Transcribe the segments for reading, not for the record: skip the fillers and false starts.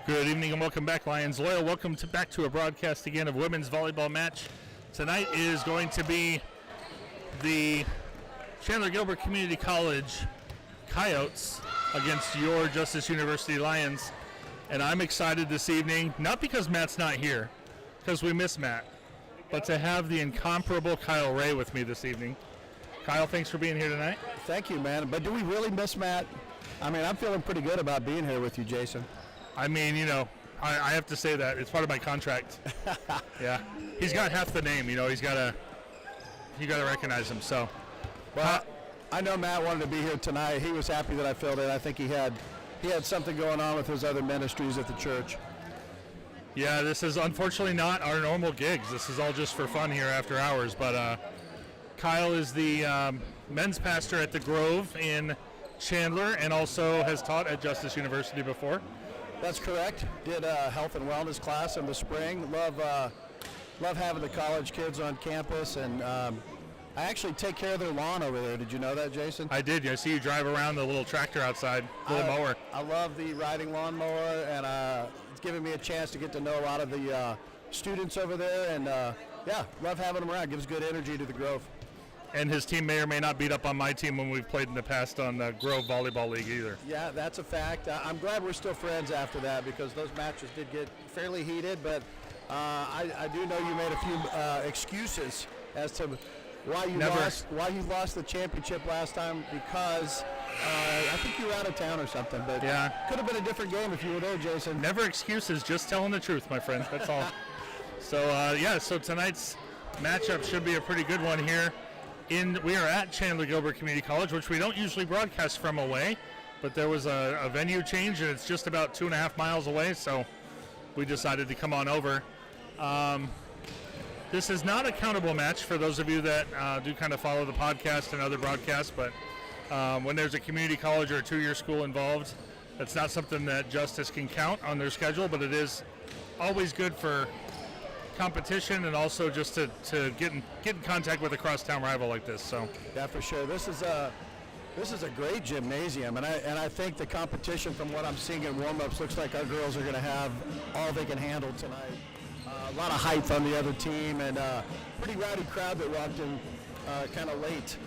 Good evening and welcome back, Lions Loyal. Welcome back to a broadcast again of women's volleyball match. Tonight is going to be the Chandler Gilbert Community College Coyotes against your Justice University Lions. And I'm excited this evening, not because Matt's not here, because we miss Matt, but to have the incomparable Kyle Ray with me this evening. Kyle, thanks for being here tonight. Thank you, man. But do we really miss Matt? I mean, I'm feeling pretty good about being here with you, Jason. I mean, you know, I have to say that. It's part of my contract. Yeah. He's got half the name, you know. You got to recognize him. So, well, I know Matt wanted to be here tonight. He was happy that I filled in. I think he had something going on with his other ministries at the church. Yeah, this is unfortunately not our normal gigs. This is all just for fun here after hours. But Kyle is the men's pastor at the Grove in Chandler and also has taught at Justice University before. That's correct. Did a health and wellness class in the spring. Love having the college kids on campus, and I actually take care of their lawn over there. Did you know that, Jason? I did. I see you drive around the little tractor outside, little mower. I love the riding lawnmower, and it's giving me a chance to get to know a lot of the students over there, and yeah, love having them around. Gives good energy to the Grove. And his team may or may not beat up on my team when we've played in the past on the Grove Volleyball League either. Yeah, that's a fact. I'm glad we're still friends after that because those matches did get fairly heated, but I do know you made a few excuses as to why you lost the championship last time because I think you were out of town or something. But yeah, could have been a different game if you were there, Jason. Never excuses, just telling the truth, my friend. That's all. So tonight's matchup should be a pretty good one here. We are at Chandler Gilbert Community College, which we don't usually broadcast from away, but there was a venue change, and it's just about 2.5 miles away, so we decided to come on over. This is not a countable match for those of you that do kind of follow the podcast and other broadcasts, but when there's a community college or a two-year school involved, that's not something that Justice can count on their schedule, but it is always good for competition and also just to get in contact with a crosstown rival like this. So yeah, for sure. This is a great gymnasium, and I think the competition from what I'm seeing in warm-ups looks like our girls are going to have all they can handle tonight. A lot of height on the other team, and pretty rowdy crowd that walked in kind of late.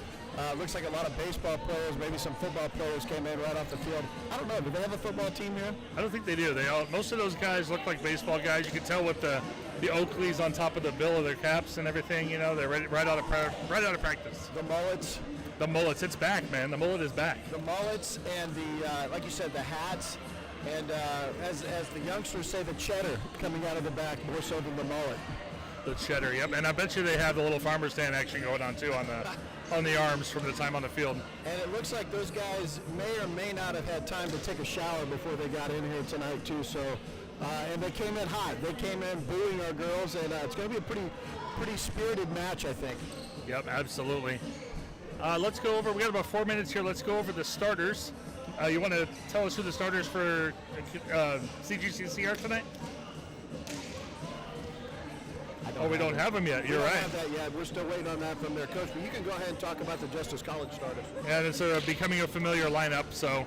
Looks like a lot of baseball players, maybe some football players came in right off the field. I don't know. Do they have a football team here? I don't think they do. Most of those guys look like baseball guys. You can tell with the Oakleys on top of the bill of their caps and everything. You know, they're ready, right out of practice. The mullets. The mullets. It's back, man. The mullet is back. The mullets and the like you said, the hats, and as the youngsters say, the cheddar coming out of the back more so than the mullet. The cheddar, yep. And I bet you they have the little farmer stand action going on too on the arms from the time on the field. And it looks like those guys may or may not have had time to take a shower before they got in here tonight too. So, and they came in hot. They came in booing our girls, and it's going to be a pretty spirited match, I think. Yep, absolutely. Let's go over. We got about 4 minutes here. Let's go over the starters. You want to tell us who the starters for CGCC are tonight? We don't have them yet. You're right. We don't have that yet. We're still waiting on that from their coach. But you can go ahead and talk about the Justice College starters. And it's becoming a familiar lineup. So,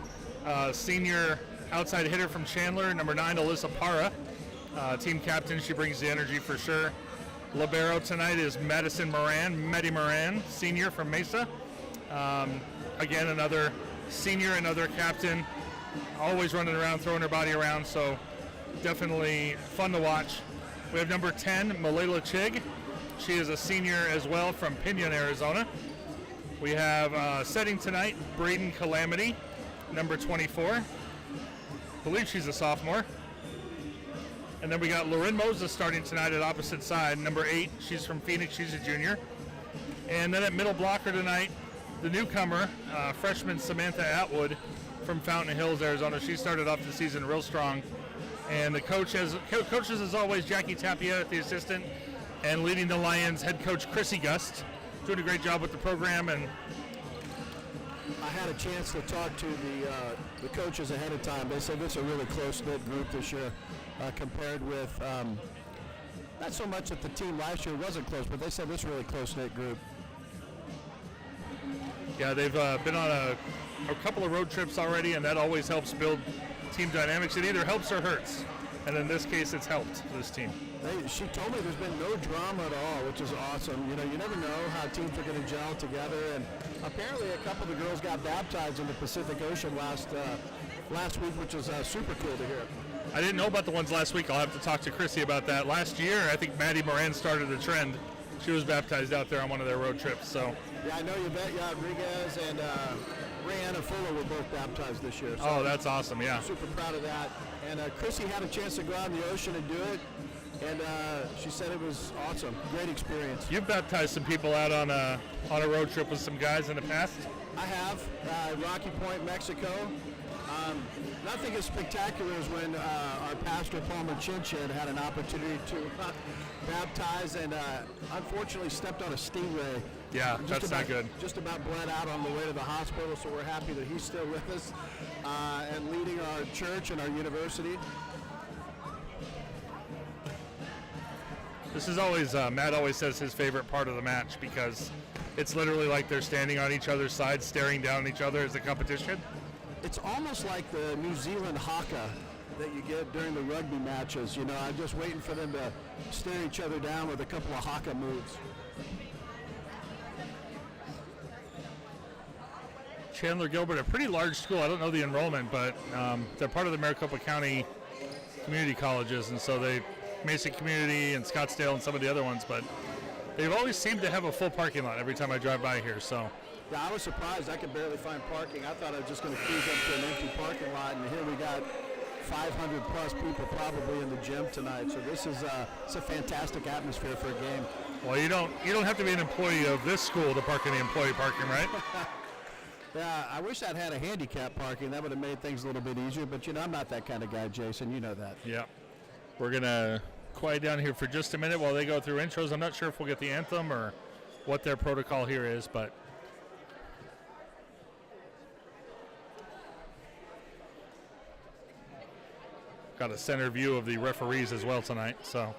senior outside hitter from Chandler, number 9, Alyssa Parra. Team captain, she brings the energy for sure. Libero tonight is Maddie Moran, senior from Mesa. Again, another senior, another captain. Always running around, throwing her body around. So, definitely fun to watch. We have number 10, Malayla Chig. She is a senior as well from Pinion, Arizona. We have setting tonight, Braden Calamity, number 24. I believe she's a sophomore. And then we got Lauren Moses starting tonight at opposite side, number 8. She's from Phoenix. She's a junior. And then at middle blocker tonight, the newcomer, freshman Samantha Atwood from Fountain Hills, Arizona. She started off the season real strong. And the coaches, as always, Jackie Tapia, the assistant, and leading the Lions, head coach Chrissy Gust, doing a great job with the program. And I had a chance to talk to the coaches ahead of time. They said this is a really close-knit group this year compared with, not so much that the team last year wasn't close, but they said this is a really close-knit group. Yeah, they've been on a couple of road trips already, and that always helps build team dynamics. It either helps or hurts. and in this case, it's helped this team. She told me there's been no drama at all, which is awesome. You know, you never know how teams are going to gel together, and apparently a couple of the girls got baptized in the Pacific Ocean last week, which was super cool to hear. I didn't know about the ones last week. I'll have to talk to Chrissy about that. Last year, I think Maddie Moran started the trend. She was baptized out there on one of their road trips. So. Yeah, I know Yvette Rodriguez and Rayanna Fuller were both baptized this year. So oh, that's awesome, yeah. I'm super proud of that. And Chrissy had a chance to go out in the ocean and do it, and she said it was awesome. Great experience. You've baptized some people out on a road trip with some guys in the past? I have. Rocky Point, Mexico. Nothing as spectacular as when our pastor, Palmer Chinchin, had an opportunity to baptize and unfortunately stepped on a stingray. Yeah, that's not good. Just about bled out on the way to the hospital, so we're happy that he's still with us and leading our church and our university. This is always, Matt always says his favorite part of the match because it's literally like they're standing on each other's sides, staring down at each other as a competition. It's almost like the New Zealand haka that you get during the rugby matches. You know, I'm just waiting for them to stare each other down with a couple of haka moves. Chandler, Gilbert, a pretty large school. I don't know the enrollment, but they're part of the Maricopa County community colleges, and so they Mesa Community and Scottsdale and some of the other ones, but they've always seemed to have a full parking lot every time I drive by here. So. Yeah, I was surprised. I could barely find parking. I thought I was just going to cruise up to an empty parking lot, and here we got 500 plus people probably in the gym tonight. So this is it's a fantastic atmosphere for a game. Well, you don't have to be an employee of this school to park in the employee parking, right? Yeah, I wish I'd had a handicap parking. That would have made things a little bit easier. But you know, I'm not that kind of guy, Jason. You know that. Yeah. We're gonna quiet down here for just a minute while they go through intros. I'm not sure if we'll get the anthem or what their protocol here is, but. Got a center view of the referees as well tonight, so.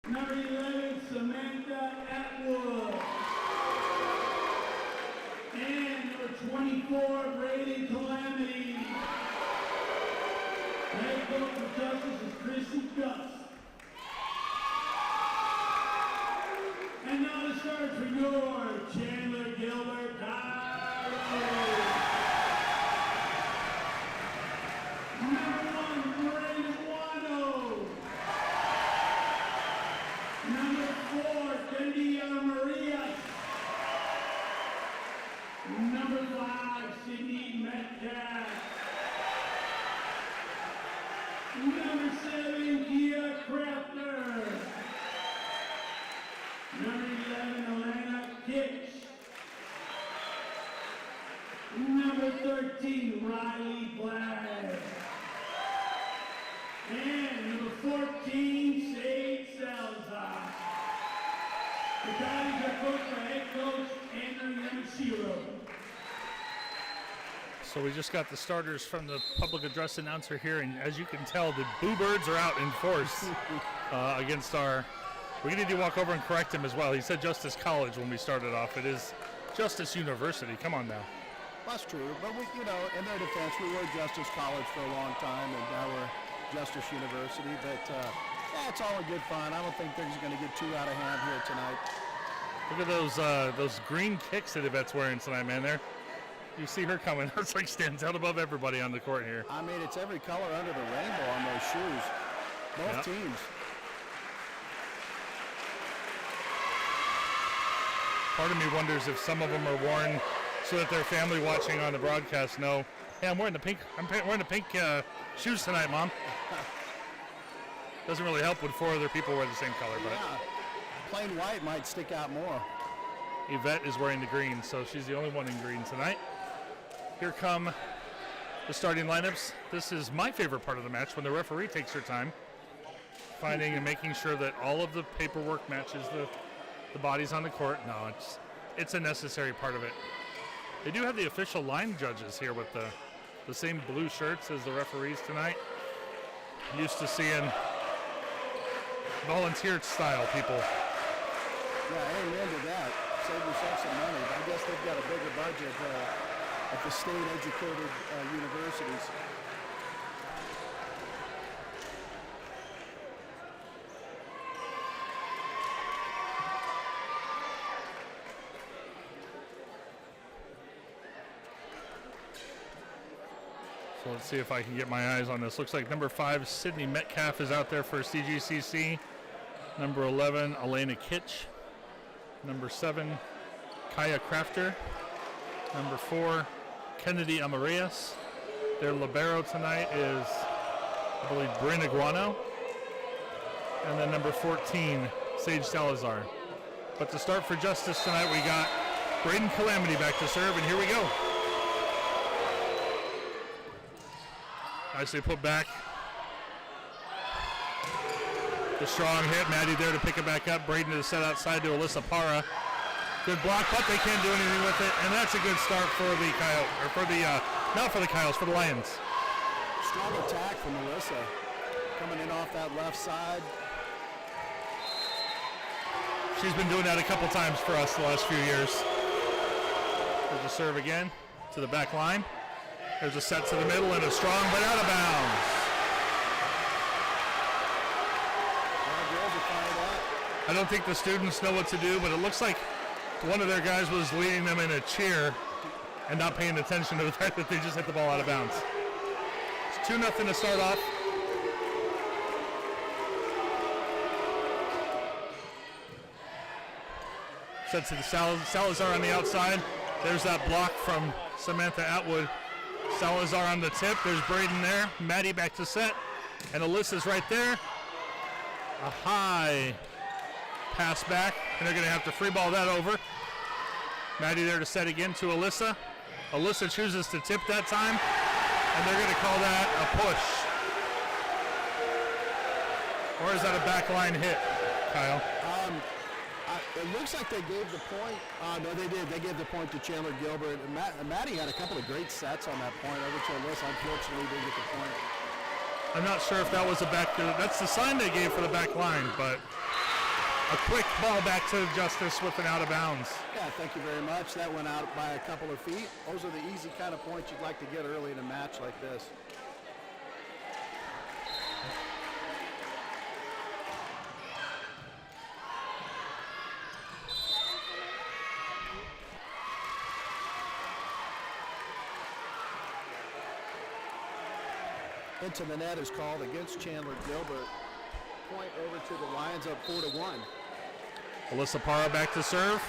Number 11, Samantha vote for justice is Chrissy Gus. And now the start for your Chandler, Gilbert, Number 1, Brandon Wano. Number 4, Candia Maria. Number 5, Sydney Metcalf. Number 7, Kia Crafter. Number 11, Alana Kitch. Number 13, Riley Black. And number 14, Sage Salazar. The guys are coached by head coach Andrew Yamashiro. So we just got the starters from the public address announcer here, and as you can tell, the Boo Birds are out in force against our. We need to walk over and correct him as well. He said Justice College when we started off. It is Justice University. Come on now. That's true, but we, you know, in their defense, we were Justice College for a long time, and now we're Justice University. But yeah, it's all in good fun. I don't think things are going to get too out of hand here tonight. Look at those green kicks that Yvette's wearing tonight, man. There, you see her coming. It's like stands out above everybody on the court here. I mean, it's every color under the rainbow on those shoes. Both teams. Part of me wonders if some of them are worn so that their family watching on the broadcast know, hey, I'm wearing the pink shoes tonight, Mom. Doesn't really help when 4 other people wear the same color, but plain white might stick out more. Yvette is wearing the green, so she's the only one in green tonight. Here come the starting lineups. This is my favorite part of the match, when the referee takes her time finding and making sure that all of the paperwork matches the bodies on the court. No, it's a necessary part of it. They do have the official line judges here with the same blue shirts as the referees tonight. Used to seeing volunteer style people. Yeah, amen to that. Save yourself some money. I guess they've got a bigger budget at the state-educated universities. So let's see if I can get my eyes on this. Looks like number 5, Sydney Metcalf, is out there for CGCC. Number 11, Elena Kitch. Number 7, Kaya Crafter. Number 4, Kennedy Amarias. Their libero tonight is, I believe, Bryn Iguano. And then number 14, Sage Salazar. But to start for Justice tonight, we got Braden Calamity back to serve, and here we go. Nicely put back. The strong hit. Maddie there to pick it back up. Braden to the set outside to Alyssa Parra. Good block, but they can't do anything with it. And that's a good start for the Coyotes, or for the, not for the Coyotes, for the Lions. Strong attack from Alyssa. Coming in off that left side. She's been doing that a couple times for us the last few years. There's a serve again to the back line. There's a set to the middle and a strong, but out of bounds. I don't think the students know what to do, but it looks like one of their guys was leading them in a cheer and not paying attention to the fact that they just hit the ball out of bounds. It's 2-0 to start off. Set to the Salazar on the outside. There's that block from Samantha Atwood. Salazar on the tip. There's Braden there. Maddie back to set. And Alyssa's right there. A high pass back. And they're going to have to free ball that over. Maddie there to set again to Alyssa. Alyssa chooses to tip that time. And they're going to call that a push. Or is that a backline hit, Kyle? It looks like they gave the point. No, they did. They gave the point to Chandler Gilbert. And Maddie had a couple of great sets on that point over to Alyssa. Unfortunately, didn't get the point. I'm not sure if that was a back. That's the sign they gave for the back line, but a quick ball back to Justice with an out of bounds. Yeah, thank you very much. That went out by a couple of feet. Those are the easy kind of points you'd like to get early in a match like this. into the net is called against Chandler. Gilbert. Point over to the Lions, up 4-1. Alyssa Parra back to serve.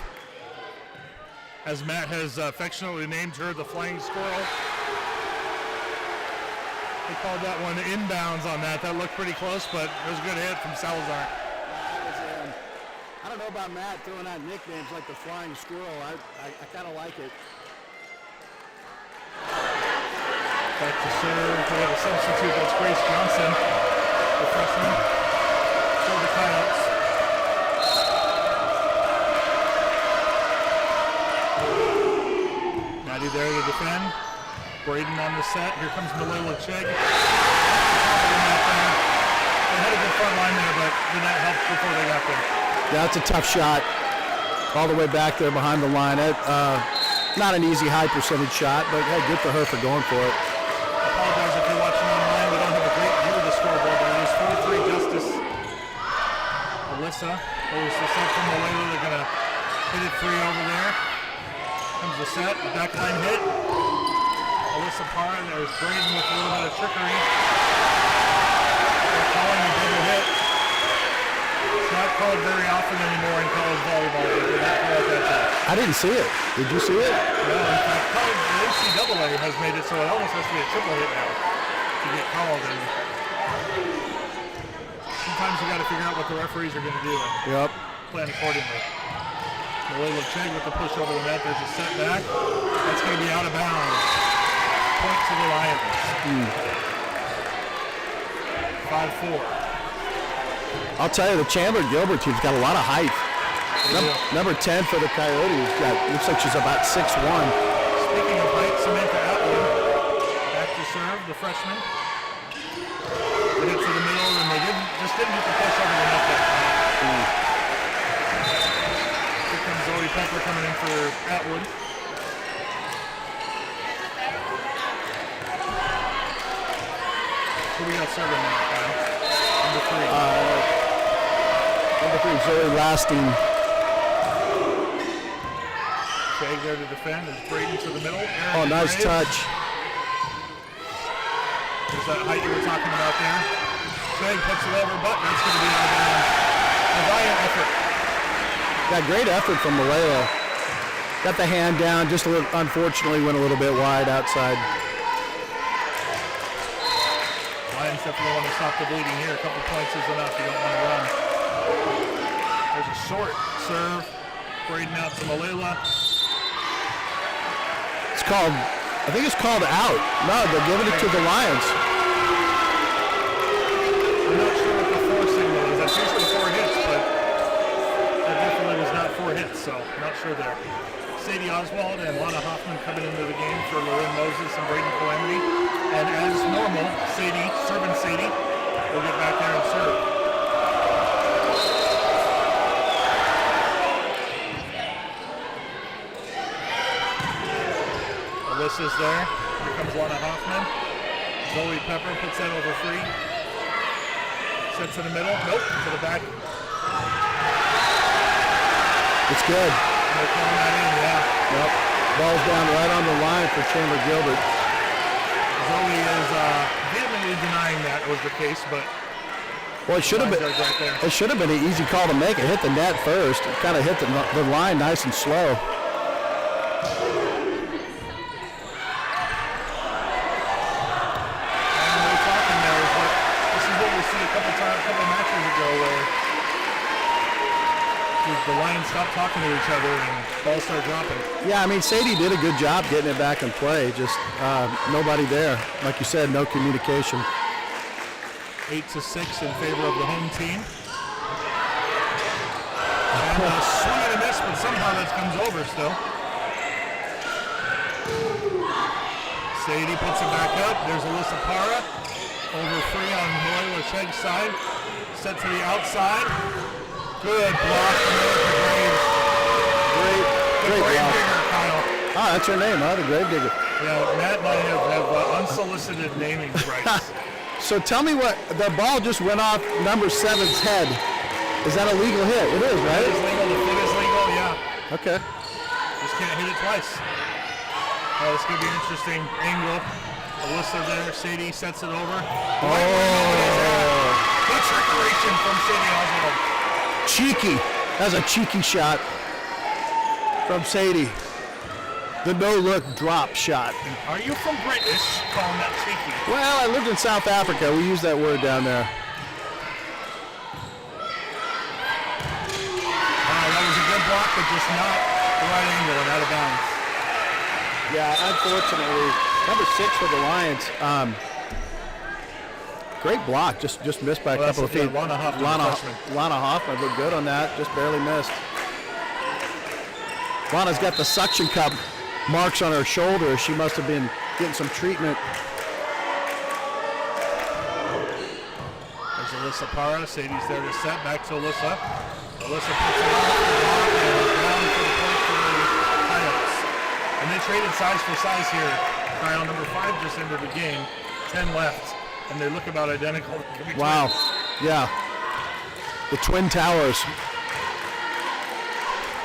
As Matt has affectionately named her, the Flying Squirrel. They called that one inbounds on that. That looked pretty close, but it was a good hit from Salazar. I don't know about Matt throwing out nicknames like the Flying Squirrel. I kind of like it. Back to serve. We have a substitute. That's Grace Johnson, the freshman. For the Coyotes. Maddie there to defend. Braden on the set. Here comes Malayla Chegg. They had a good front line there, but did not help before they got there. Yeah, that's a tough shot. All the way back there behind the line. Not an easy high percentage shot, but hey, good for her for going for it. I apologize if you're watching online. We don't have a great view of the scoreboard, but it is 4-3 Justice. Alyssa holds the set from Malayla. They're going to hit it free over there. Comes the set, backline hit. Alyssa Parra, there's Braden with a little bit of trickery. They're calling a double hit. It's not called very often anymore in college volleyball, but they did not call it that time. I didn't see it. Did you see it? No, in fact, college, the NCAA has made it so it almost has to be a triple hit now to get called. And sometimes you got to figure out what the referees are going to do and plan accordingly. Malayla Chegg with the push over the net. There's a setback. That's going to be out of bounds. Point to the Lions. 5-4. I'll tell you, the Chandler Gilbert team's got a lot of height. Number 10 for the Coyotes. Looks like she's about 6'1". Speaking of height, Samantha Atwood back to serve, the freshman. They hit to the middle, and they just didn't get the push over the net that time. Here comes Zoe Pepper coming in for Atwood. Who we got serving now, Kyle? Number 3. Number 3, Zoe Lasting. Chegg there to defend. There's Braden to the middle. Oh, nice touch. There's that height you were talking about there. Chegg puts it over, but that's going to be out of bounds. A valiant effort. Yeah, great effort from Malayla. Got the hand down, just a little, unfortunately went a little bit wide outside. Lions definitely want to stop the bleeding here. A couple points is enough. You don't want to run. There's a short serve. Braden out to Malayla. It's called, I think it's called out. No, they're giving it to the Lions. I'm not sure what the 4 signal is. That's usually 4 hits, but that definitely was not 4 hits, so I'm not sure there. Sadie Oswald and Lana Hoffman coming into the game for Lauren Moses and Braden Calamity. And as normal, Sadie, serving Sadie, will get back there and serve. Alyssa's there. Here comes Lana Hoffman. Zoe Pepper puts that over free. Sets in the middle. Nope, to the back. It's good. They're calling that in, yeah. Yep. Ball's down right on the line for Chandler Gilbert. Zoe is vehemently denying that was the case, but well, it should have been. Right there. It should have been an easy call to make. It hit the net first. It kind of hit the line nice and slow. The Lions stopped talking to each other and balls started dropping. Yeah, I mean, Sadie did a good job getting it back in play. Just nobody there. Like you said, no communication. 8-6 in favor of the home team. And a swing and a miss, but somehow that comes over still. Sadie puts it back up. There's Alyssa Parra. Over free on Malayla Chegg's side. Set to the outside. Good block from Erica Graves. Great Grave block. digger, Kyle. Ah, that's her name, huh? The grave digger. Yeah, Matt and I have unsolicited naming rights. So tell me what, the ball just went off number 7's head. Is that a legal hit? It is, right? It is legal. The foot is legal, yeah. Okay. Just can't hit it twice. This could be an interesting angle. Alyssa there. Sadie sets it over. Oh, Good trickeration from Sadie Oswald. cheeky. That's a cheeky shot from Sadie. The no-look drop shot. Are you from British calling that cheeky? Well, I lived in South Africa. We use that word down there. That was a good block, but just not the right angle and out of bounds. Yeah, unfortunately, number 6 for the Lions. Great block, just missed by a couple of feet. Lana Hoffman, Lana Hoffman looked good on that, just barely missed. Lana's got the suction cup marks on her shoulder. She must have been getting some treatment. There's Alyssa Parra. Sadie's there to set. Back to Alyssa. Alyssa puts it off the block and down for the point for the Coyotes. And they traded size for size here. Kyle, number 5 just entered the game. 10 left. And they look about identical. Wow. Yeah. The Twin Towers.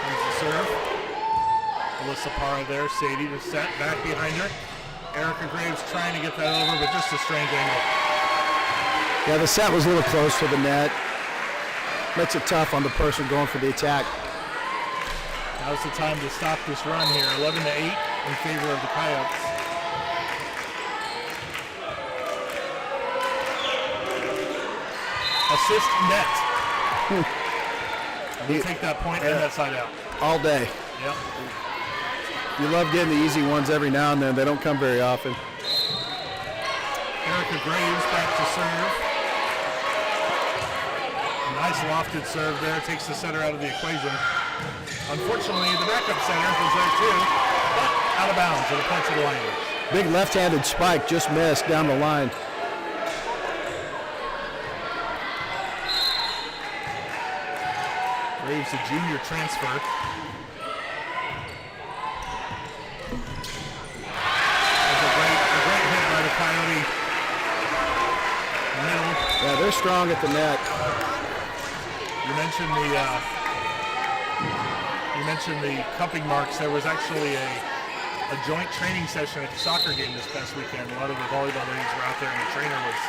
Comes the serve. Alyssa Parra there. Sadie to set. Back behind her. Erica Graves trying to get that over, but just a strange angle. Yeah, the set was a little close to the net. Makes it tough on the person going for the attack. Now's the time to stop this run here. 11-8 in favor of the Coyotes. Assist net. We'll take that point and that side out. All day. Yep. You love getting the easy ones every now and then. They don't come very often. Erica Graves back to serve. Nice lofted serve there. Takes the setter out of the equation. Unfortunately, the backup center was there too, but out of bounds at the point of the line. Big left-handed spike just missed down the line. Graves, a junior transfer. That's a great hit by the Coyote. Middle. Yeah, they're strong at the net. You mentioned the cupping marks. There was actually a joint training session at the soccer game this past weekend. A lot of the volleyball ladies were out there, and the trainer was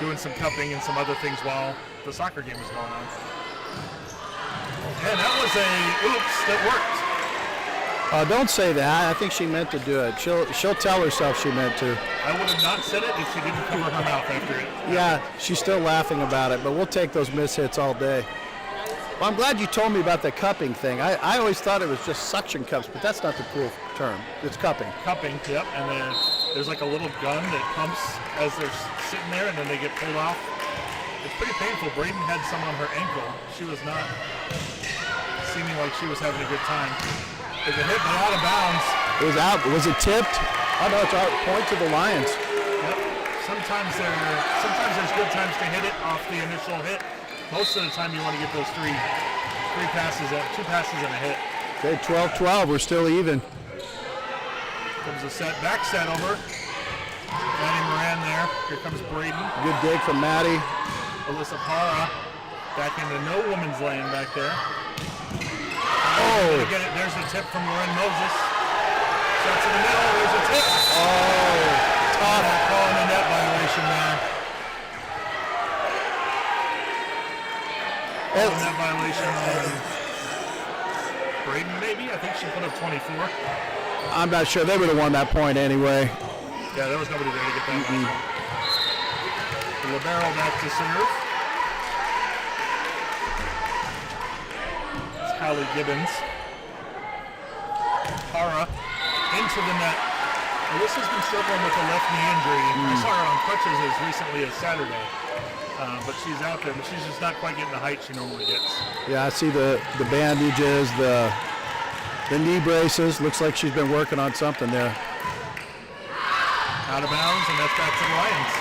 doing some cupping and some other things while the soccer game was going on. And that was a oops that worked. Don't say that. I think she meant to do it. She'll tell herself she meant to. I would have not said it if she didn't cover her mouth after it. Yeah, she's still laughing about it, but we'll take those miss hits all day. Well, I'm glad you told me about the cupping thing. I always thought it was just suction cups, but that's not the cool term. It's cupping. Cupping, yep. And then there's like a little gun that pumps as they're sitting there, and then they get pulled off. It's pretty painful. Braden had some on her ankle. She was not seeming like she was having a good time. There's a hit, but out of bounds. It was out. Was it tipped? Oh no, it's out. Point to the Lions. Yep. Sometimes there's good times to hit it off the initial hit. Most of the time you want to get those two passes and a hit. Okay, 12-12. We're still even. Comes a back set over. Maddie Moran there. Here comes Braden. Good dig from Maddie. Alyssa Parra back into no woman's lane back there. Oh. Get it. There's a tip from Lauren Moses. Shots in the middle. There's a tip. Oh, tough. Calling a net violation there. Net violation on Braden, maybe. I think she put up 24. I'm not sure. They would have won that point anyway. Yeah, there was nobody there to get that one. The libero back to serve. It's Hallie Gibbons. Parra into the net. Alyssa's been struggling with a left knee injury. I saw her on crutches as recently as Saturday. But she's out there, but she's just not quite getting the height she normally gets. Yeah, I see the bandages, the knee braces. Looks like she's been working on something there. Out of bounds, and that's back to the Lions.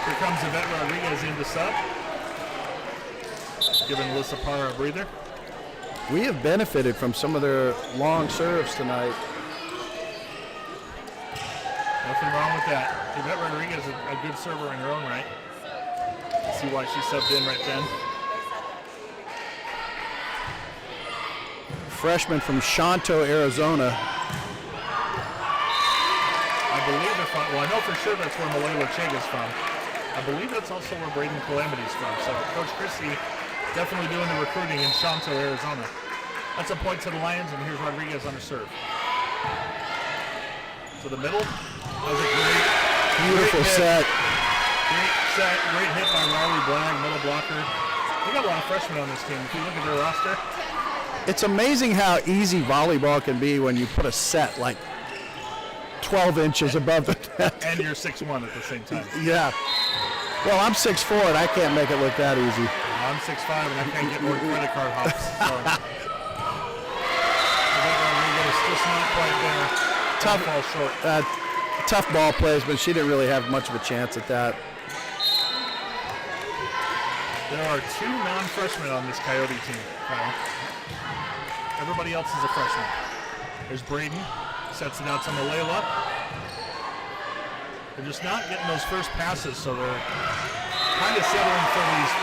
Here comes Yvette Rodriguez in to sub. Giving Alyssa Parra a breather. We have benefited from some of their long serves tonight. Nothing wrong with that. Yvette Rodriguez is a good server in her own right. See why she subbed in right then. Freshman from Shanto, Arizona. I believe, if from. Well, I know for sure that's where Malayla Chega's from. I believe that's also where Braden Calamity's from. So Coach Christie definitely doing the recruiting in Shanto, Arizona. That's a point to the Lions, and here's Rodriguez on the serve. To the middle. That was a Beautiful set. Great set, great hit by Riley Blagg, middle blocker. They got a lot of freshmen on this team. If you look at their roster. It's amazing how easy volleyball can be when you put a set like 12 inches above the net. And you're 6'1" at the same time. Yeah. Well, I'm 6'4", and I can't make it look that easy. I'm 6'5", and I can't get more credit card hops. So. Rodriguez just not quite there. Tough ball short. Tough ball plays, but she didn't really have much of a chance at that. There are 2 non-freshmen on this Coyote team, Kyle. Everybody else is a freshman. There's Braden, sets it out to Malayla. They're just not getting those first passes, so they're kind of settling for these,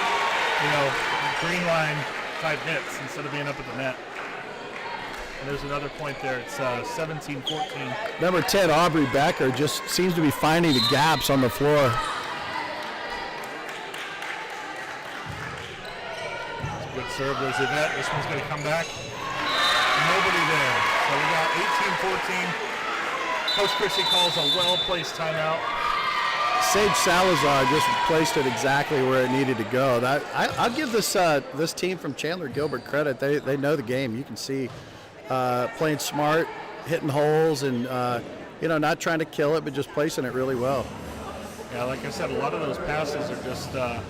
green line type hits instead of being up at the net. And there's another point there. It's 17-14. Number 10, Aubrey Becker, just seems to be finding the gaps on the floor. Good serve. There's Yvette. This one's going to come back. Nobody there. So we got 18-14. Coach Christie calls a well-placed timeout. Sage Salazar just placed it exactly where it needed to go. I'll give this team from Chandler Gilbert credit. They know the game. You can see playing smart, hitting holes, and not trying to kill it, but just placing it really well. Yeah, like I said, a lot of those passes are just a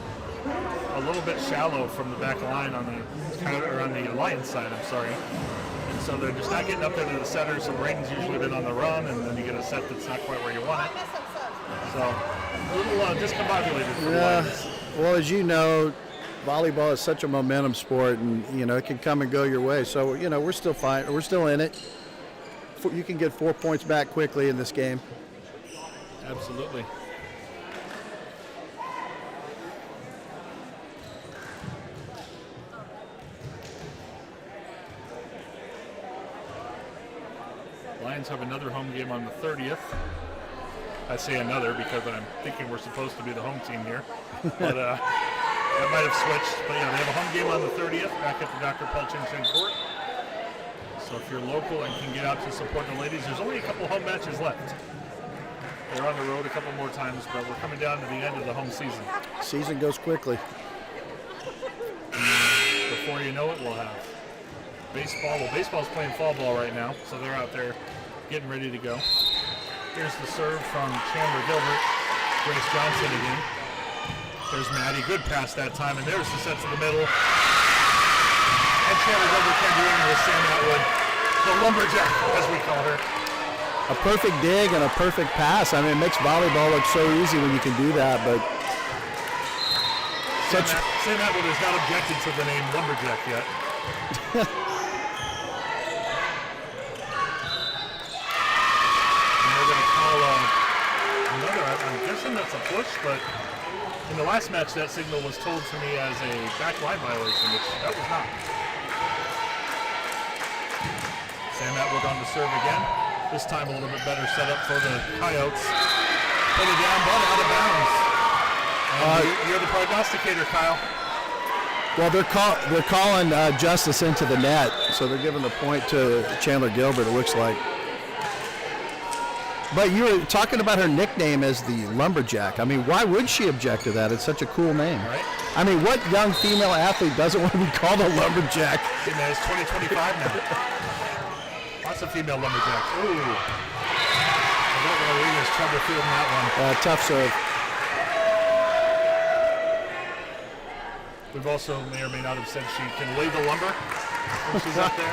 little bit shallow from the back line on the Alliance side. I'm sorry. And so they're just not getting up there to the setter. So Braden's usually been on the run, and then you get a set that's not quite where you want it. So a little discombobulated for the Lions. Well, as you know, volleyball is such a momentum sport, and it can come and go your way. So we're still fine. We're still in it. You can get 4 points back quickly in this game. Absolutely. Lions have another home game on the 30th. I say another because I'm thinking we're supposed to be the home team here. But that might have switched. But yeah, they have a home game on the 30th back at the Dr. Paul Chin Chin Court. So if you're local and can get out to support the ladies, there's only a couple home matches left. They're on the road a couple more times, but we're coming down to the end of the home season. Season goes quickly. Before you know it, we'll have baseball. Well, baseball's playing fall ball right now, so they're out there getting ready to go. Here's the serve from Chandler Gilbert. Grace Johnson again. There's Maddie. Good pass that time, and there's the set to the middle. And Chandler Gilbert can't do anything with Sam Atwood, the lumberjack, as we call her. A perfect dig and a perfect pass. I mean, it makes volleyball look so easy when you can do that, but Sam Atwood has not objected to the name lumberjack yet. I'm guessing that's a push, but in the last match, that signal was told to me as a back line violation, which that was not. Sam Atwood on the serve again. This time a little bit better setup for the Coyotes. Put it down, but out of bounds. You're the prognosticator, Kyle. Well, they're calling Justice into the net, so they're giving the point to Chandler Gilbert, it looks like. But you were talking about her nickname as the Lumberjack. I mean, why would she object to that? It's such a cool name. Right. I mean, what young female athlete doesn't want to be called a Lumberjack? And it's 2025 now. Lots of female Lumberjacks. Ooh. I don't know Rena's trouble fielding that one. Tough serve. We've also may or may not have said she can lay the lumber when she's up there.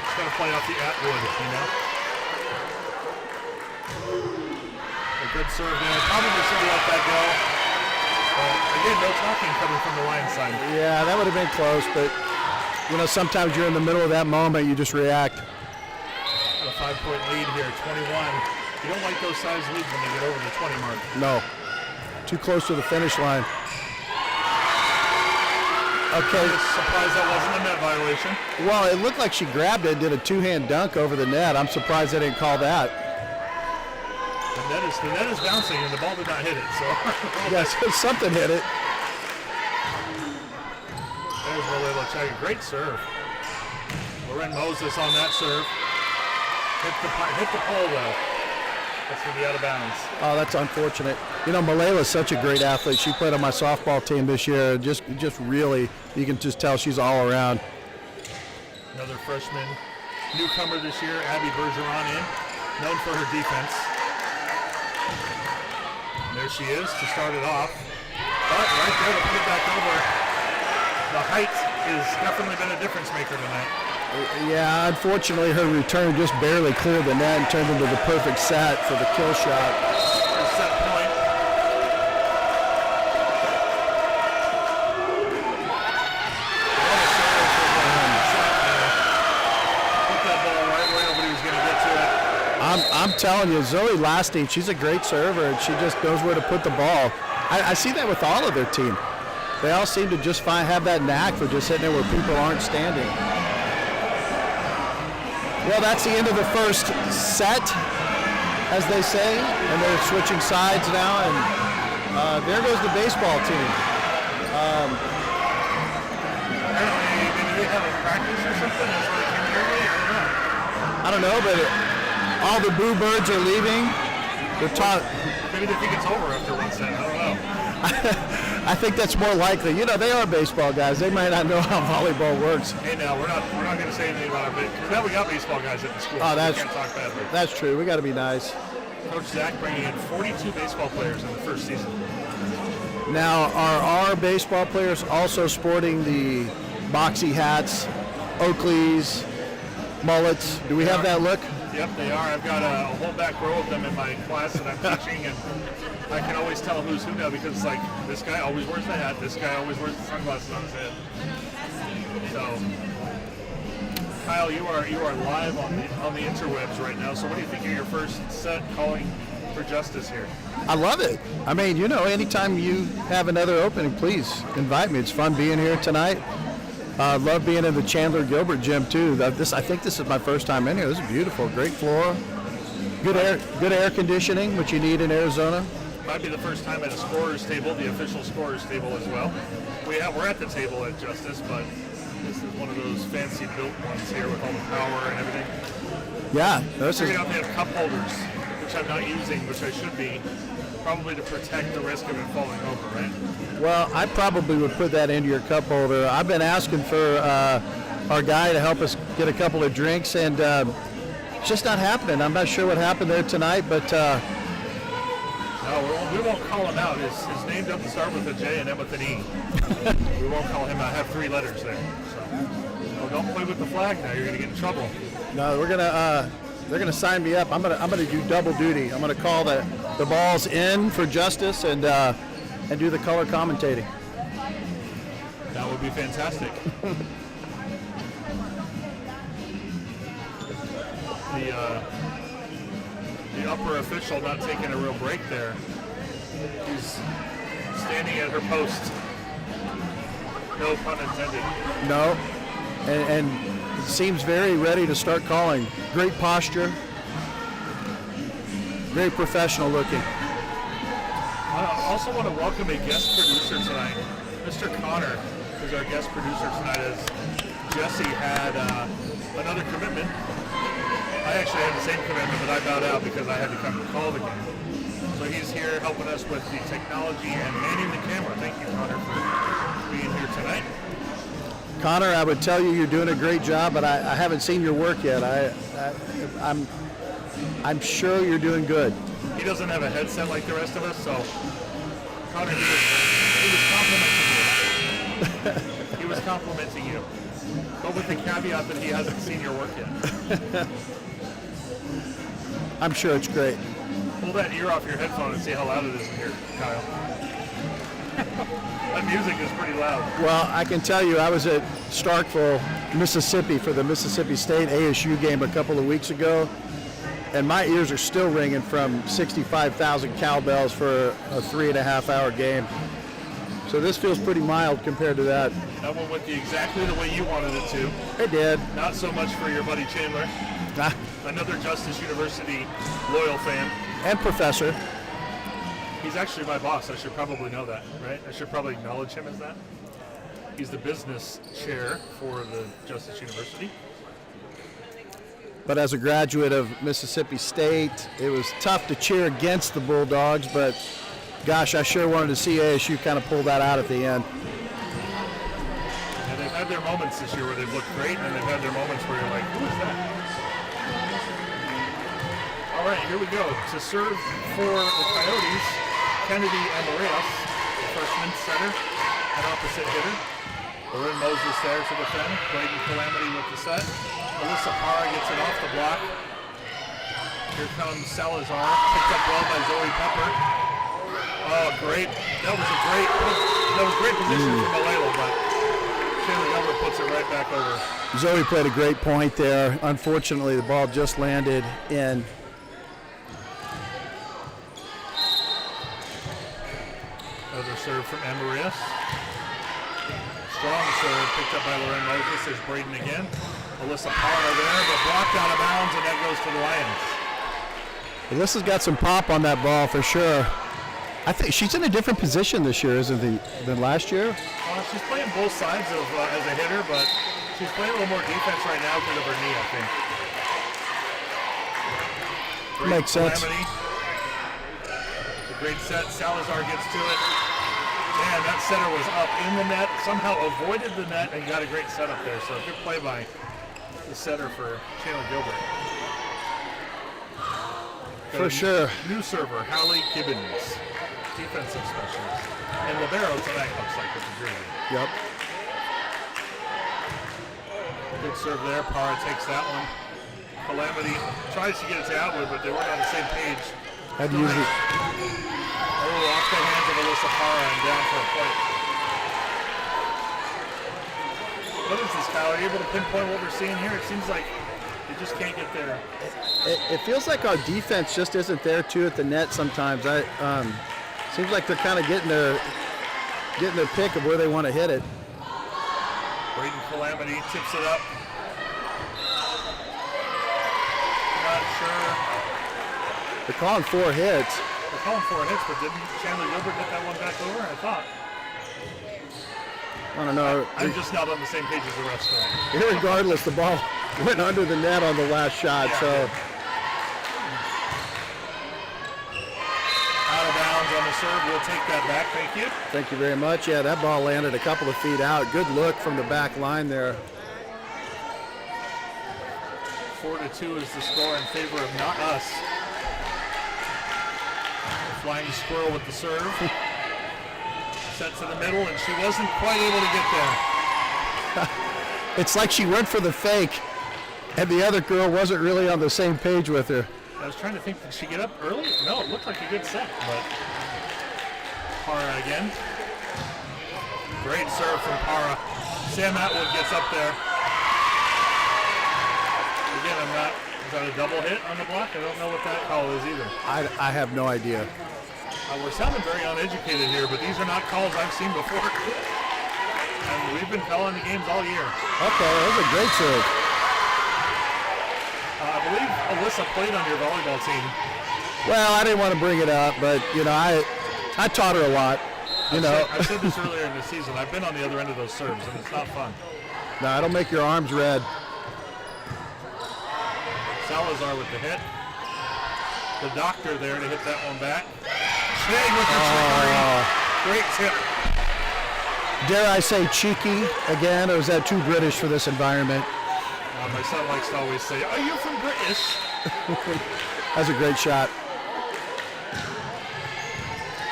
She's got to play off the Atwood, A good serve there. Probably should have let that go. Again, no talking coming from the Lions side. Yeah, that would have been close, but sometimes you're in the middle of that moment, you just react. A 5-point lead here, 21. You don't like those size leads when they get over the 20 mark. No. Too close to the finish line. Okay. I'm surprised that wasn't a net violation. Well, it looked like she grabbed it and did a two-hand dunk over the net. I'm surprised they didn't call that. The net is bouncing, and the ball did not hit it. So Yes, something hit it. there's Malila Chaggy. Great serve. Loren Moses on that serve. Hit the pole though. That's going to be out of bounds. Oh, that's unfortunate. You know, Malayla's such a great athlete. She played on my softball team this year. Just really, you can just tell she's all around. Another freshman newcomer this year, Abby Bergeron in, known for her defense. And there she is to start it off. But right there to put it back over. The height has definitely been a difference maker tonight. Yeah, unfortunately, her return just barely cleared the net and turned into the perfect set for the kill shot. Set point. Put that ball right where nobody was going to get to it. I'm telling you, Zoe Lasting, she's a great server, and she just knows where to put the ball. I see that with all of their team. They all seem to just have that knack for just sitting there where people aren't standing. Well, that's the end of the first set, as they say, and they're switching sides now, and there goes the baseball team. Apparently, maybe they have a practice or something. That's why they came early. I don't know, but all the boo birds are leaving. Maybe they think it's over after one set. I don't know. I think that's more likely. You know, they are baseball guys. They might not know how volleyball works. Hey, now we're not going to say anything about it, because now we got baseball guys at the school. Oh, so we can't talk badly. That's true. We got to be nice. Coach Zach bringing in 42 baseball players in the first season. Now, are our baseball players also sporting the boxy hats, Oakleys, mullets? Do we have that look? Yep, they are. I've got a whole back row of them in my class that I'm teaching, and I can always tell who's who now, because it's like this guy always wears the hat, this guy always wears the sunglasses on his head. So, Kyle, you are live on the interwebs right now. So, what do you think of your first set calling for Justice here? I love it. I mean, you know, anytime you have another opening, please invite me. It's fun being here tonight. I love being in the Chandler Gilbert gym too. I think this is my first time in here. This is beautiful. Great floor. Good air conditioning, which you need in Arizona. Might be the first time at a scorer's table, the official scorer's table as well. We're at the table at Justice, but this is one of those fancy built ones here with all the power and everything. Yeah, this is. They have cup holders, which I'm not using, which I should be, probably to protect the risk of it falling over, right? Well, I probably would put that into your cup holder. I've been asking for our guy to help us get a couple of drinks, and it's just not happening. I'm not sure what happened there tonight, but no, we won't call him out. His name doesn't start with a J and end with an E. We won't call him out. I have 3 letters there. So, well, don't play with the flag now. You're going to get in trouble. No, they're gonna sign me up. I'm gonna do double duty. I'm gonna call the balls in for Justice and do the color commentating. That would be fantastic. The upper official not taking a real break there. He's standing at her post. No pun intended. No, and seems very ready to start calling. Great posture. Very professional looking. I also want to welcome a guest producer tonight. Mr. Connor is our guest producer tonight, as Jesse had another commitment. I actually had the same commitment, but I bowed out because I had to come call the game. So he's here helping us with the technology and manning the camera. Thank you, Connor, for being here tonight. Connor, I would tell you you're doing a great job, but I haven't seen your work yet. I'm sure you're doing good. He doesn't have a headset like the rest of us, so Connor, he was complimenting you. He was complimenting you, but with the caveat that he hasn't seen your work yet. I'm sure it's great. Pull that ear off your headphone and see how loud it is in here, Kyle. That music is pretty loud. Well, I can tell you I was at Starkville, Mississippi for the Mississippi State ASU game a couple of weeks ago, and my ears are still ringing from 65,000 cowbells for a 3.5-hour game. So this feels pretty mild compared to that. That one went exactly the way you wanted it to. It did. Not so much for your buddy Chandler. Another Justice University loyal fan. And professor. He's actually my boss. I should probably know that, right? I should probably acknowledge him as that. He's the business chair for the Justice University. But as a graduate of Mississippi State, it was tough to cheer against the Bulldogs, but gosh, I sure wanted to see ASU kind of pull that out at the end. And they've had their moments this year where they've looked great, and they've had their moments where you're like, who is that? All right, here we go. To serve for the Coyotes, Kennedy Amareas, freshman setter, an opposite hitter. Lauren Moses there to defend. Braden Calamity with the set. Alyssa Parra gets it off the block. Here comes Salazar, picked up well by Zoe Pepper. Oh, great! That was great position from Malalo, but Chandler Gilbert puts it right back over. Zoe played a great point there. Unfortunately, the ball just landed in. Another serve from Amareas. Strong serve picked up by Lauren Moses. There's Braden again. Alyssa Parra there, but blocked out of bounds, and that goes to the Lions. Alyssa's got some pop on that ball for sure. I think she's in a different position this year, isn't she, than last year? She's playing both sides of as a hitter, but she's playing a little more defense right now because of her knee, I think. Great Makes sense. Calamity. It's a great set. Salazar gets to it. Man, that setter was up in the net, somehow avoided the net, and got a great setup there. So good play by the setter for Chandler Gilbert. For sure. New server, Hallie Gibbons, defensive specialist. And Libero tonight looks like with the jersey. Yep. Good serve there. Parra takes that one. Calamity tries to get it to Atwood, but they weren't on the same page. Had to use it. Oh, off the hands of Alyssa Parra and down for a point. What is this, Kyle? Are you able to pinpoint what we're seeing here? It seems like they just can't get there. It feels like our defense just isn't there too at the net sometimes. Seems like they're kind of getting their pick of where they want to hit it. Braden Calamity tips it up. Not sure. They're calling 4 hits. They're calling 4 hits, but didn't Chandler Gilbert get that one back over? I thought. I don't know. I'm just not on the same page as the rest of them. Irregardless, the ball went under the net on the last shot. Yeah, so out of bounds on the serve. We'll take that back. Thank you. thank you very much. Yeah, that ball landed a couple of feet out. Good look from the back line there. 4-2 is the score in favor of not us. Flying squirrel with the serve. Set to the middle, and she wasn't quite able to get there. It's like she went for the fake, and the other girl wasn't really on the same page with her. I was trying to think, did she get up early? No, it looked like a good set, but Parra again. Great serve from Parra. Sam Atwood gets up there. Again, is that a double hit on the block? I don't know what that call is either. I have no idea. We're sounding very uneducated here, but these are not calls I've seen before. And we've been calling the games all year. Okay, that was a great serve. I believe Alyssa played on your volleyball team. Well, I didn't want to bring it up, but I taught her a lot. I said this earlier in the season. I've been on the other end of those serves, and it's not fun. No, it'll make your arms red. Salazar with the hit. The doctor there to hit that one back. Shea with the trickery. Great tip. Dare I say cheeky again, or is that too British for this environment? My son likes to always say, "Are you from British?" That's a great shot.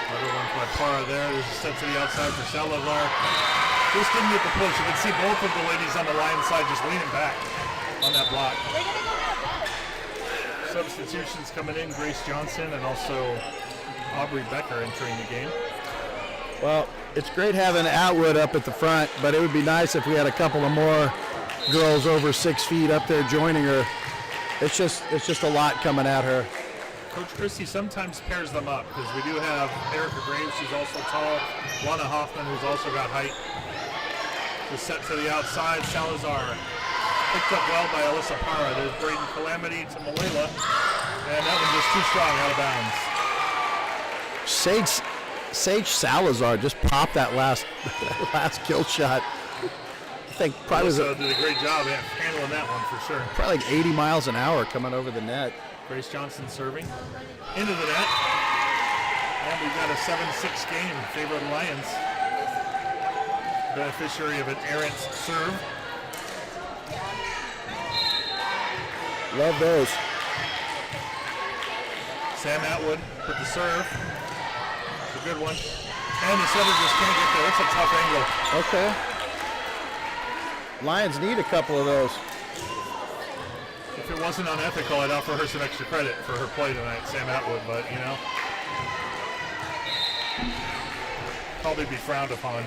Another one by Parra there. There's a set to the outside for Salazar. Just didn't get the push. You can see both of the ladies on the line side just leaning back on that block. Substitutions coming in, Grace Johnson and also Aubrey Becker entering the game. Well, it's great having Atwood up at the front, but it would be nice if we had a couple of more girls over 6 feet up there joining her. It's just a lot coming at her. Coach Christie sometimes pairs them up because we do have Erica Graves, who's also tall, Lana Hoffman, who's also got height. The set to the outside, Salazar. Picked up well by Alyssa Parra. There's Braden Calamity to Malela. And that one just too strong out of bounds. Sage Salazar just popped that last kill shot. I think probably Alyssa did a great job handling that one for sure. Probably like 80 miles an hour coming over the net. Grace Johnson serving into the net. And we've got a 7-6 game in favor of the Lions. Beneficiary of an errant serve. Love those. Sam Atwood with the serve. It's a good one. And the setter just can't get there. It's a tough angle. Okay. Lions need a couple of those. If it wasn't unethical, I'd offer her some extra credit for her play tonight, Sam Atwood, but you know, probably be frowned upon.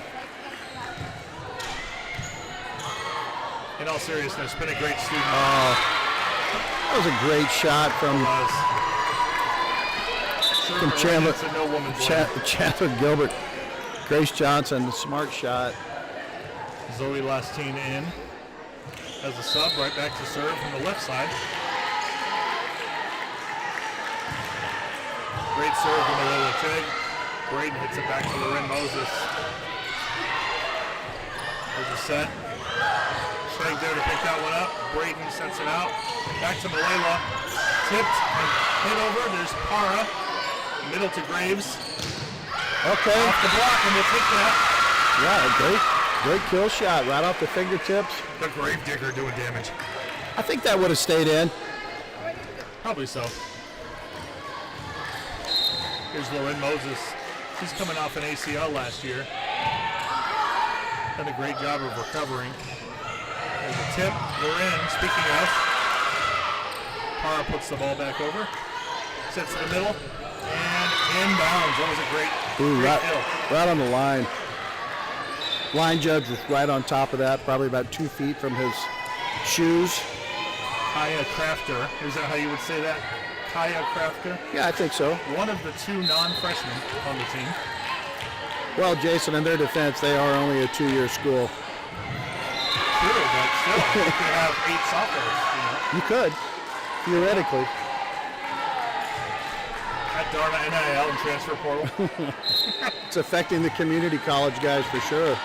In all seriousness, been a great student. That was a great shot from Chandler. No woman's Chandler Gilbert. Grace Johnson, smart shot. Zoe Lastine in as a sub, right back to serve from the left side. Great serve from Malela Chegg. Braden hits it back to Loren Moses. There's a set. Chegg there to pick that one up. Braden sets it out. Back to Malela. Tipped and hit over. There's Parra. Middle to Graves. Okay. Off the block, and we'll take that. Yeah, great kill shot right off the fingertips. The Grave Digger doing damage. I think that would have stayed in. Probably so. Here's Loren Moses. She's coming off an ACL last year. Done a great job of recovering. There's a tip. Loren, speaking of. Parra puts the ball back over. Sets to the middle. And inbounds. That was a great kill. Right on the line. Line judge was right on top of that, probably about 2 feet from his shoes. Kaya Crafter. Is that how you would say that? Kaya Crafter? Yeah, I think so. One of the 2 non-freshmen on the team. Well, Jason, in their defense, they are only a 2-year school. True, but still, you could have 8 sophomores. You could, theoretically. That darn NIL and transfer portal. It's affecting the community college guys for sure.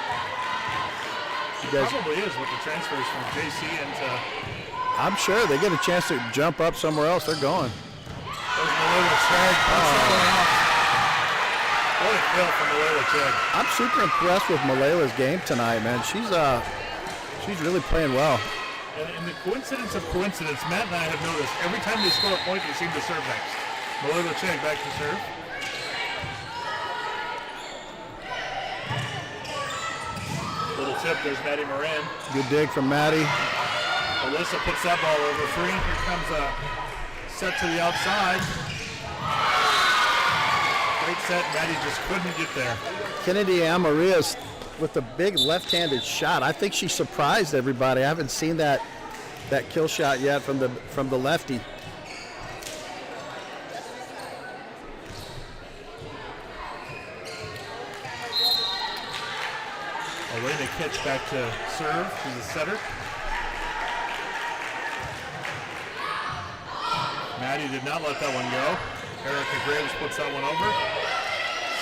Probably is with the transfers from JC into. I'm sure they get a chance to jump up somewhere else. They're going. There's Malela Chegg. What a kill from Malela Chegg. I'm super impressed with Malela's game tonight, man. She's really playing well. And the coincidence of coincidence, Matt and I have noticed every time they score a point, they seem to serve next. Malela Chegg back to serve. Little tip, there's Maddie Moran. Good dig from Maddie. Alyssa puts that ball over 3. Here comes a set to the outside. Great set, Maddie just couldn't get there. Kennedy Amarias with a big left-handed shot. I think she surprised everybody. I haven't seen that kill shot yet from the lefty. Elena Kitch back to serve. She's a setter. Maddie did not let that one go. Erica Graves puts that one over.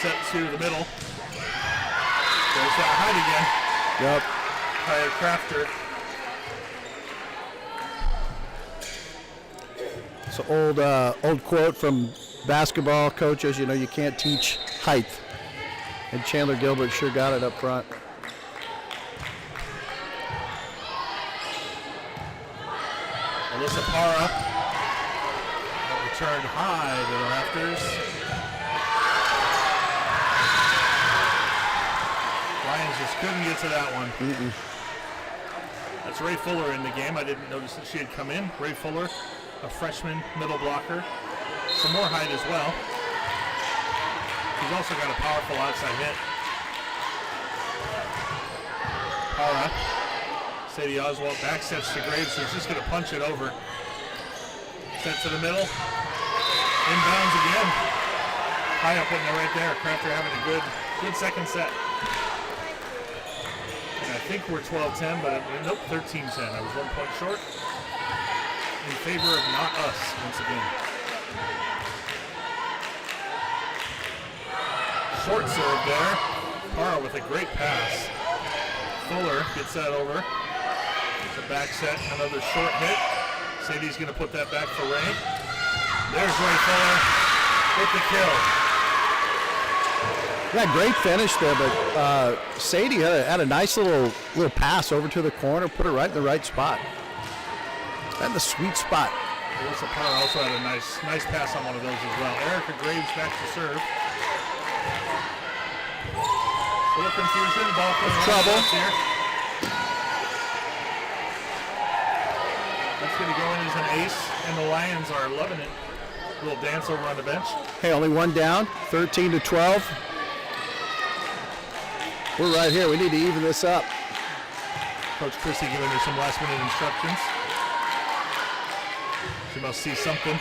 Set to the middle. There's that height again. Yep. Kaya Crafter. It's an old quote from basketball coaches. You know, you can't teach height. And Chandler Gilbert sure got it up front. Alyssa Parra. That returned high to the rafters. Lions just couldn't get to that one. That's Ray Fuller in the game. I didn't notice that she had come in. Ray Fuller, a freshman middle blocker. Some more height as well. He's also got a powerful outside hit. Parra. Sadie Oswald back sets to Graves, so he's just going to punch it over. Set to the middle. Inbounds again. High up putting it right there. Crafter having a good second set. And I think we're 12-10, but nope, 13-10. I was 1 point short in favor of not us once again. Short serve there. Parra with a great pass. Fuller gets that over. The back set, another short hit. Sadie's going to put that back for Ray. There's Ray Fuller with the kill. Yeah, great finish there, but Sadie had a nice little pass over to the corner, put it right in the right spot. That's the sweet spot. Alyssa Parra also had a nice pass on one of those as well. Erica Graves back to serve. A little confusion. Ball coming trouble here. That's going to go in as an ace, and the Lions are loving it. A little dance over on the bench. Hey, only one down, 13-12. We're right here. We need to even this up. Coach Chrissy giving her some last-minute instructions. She must see something.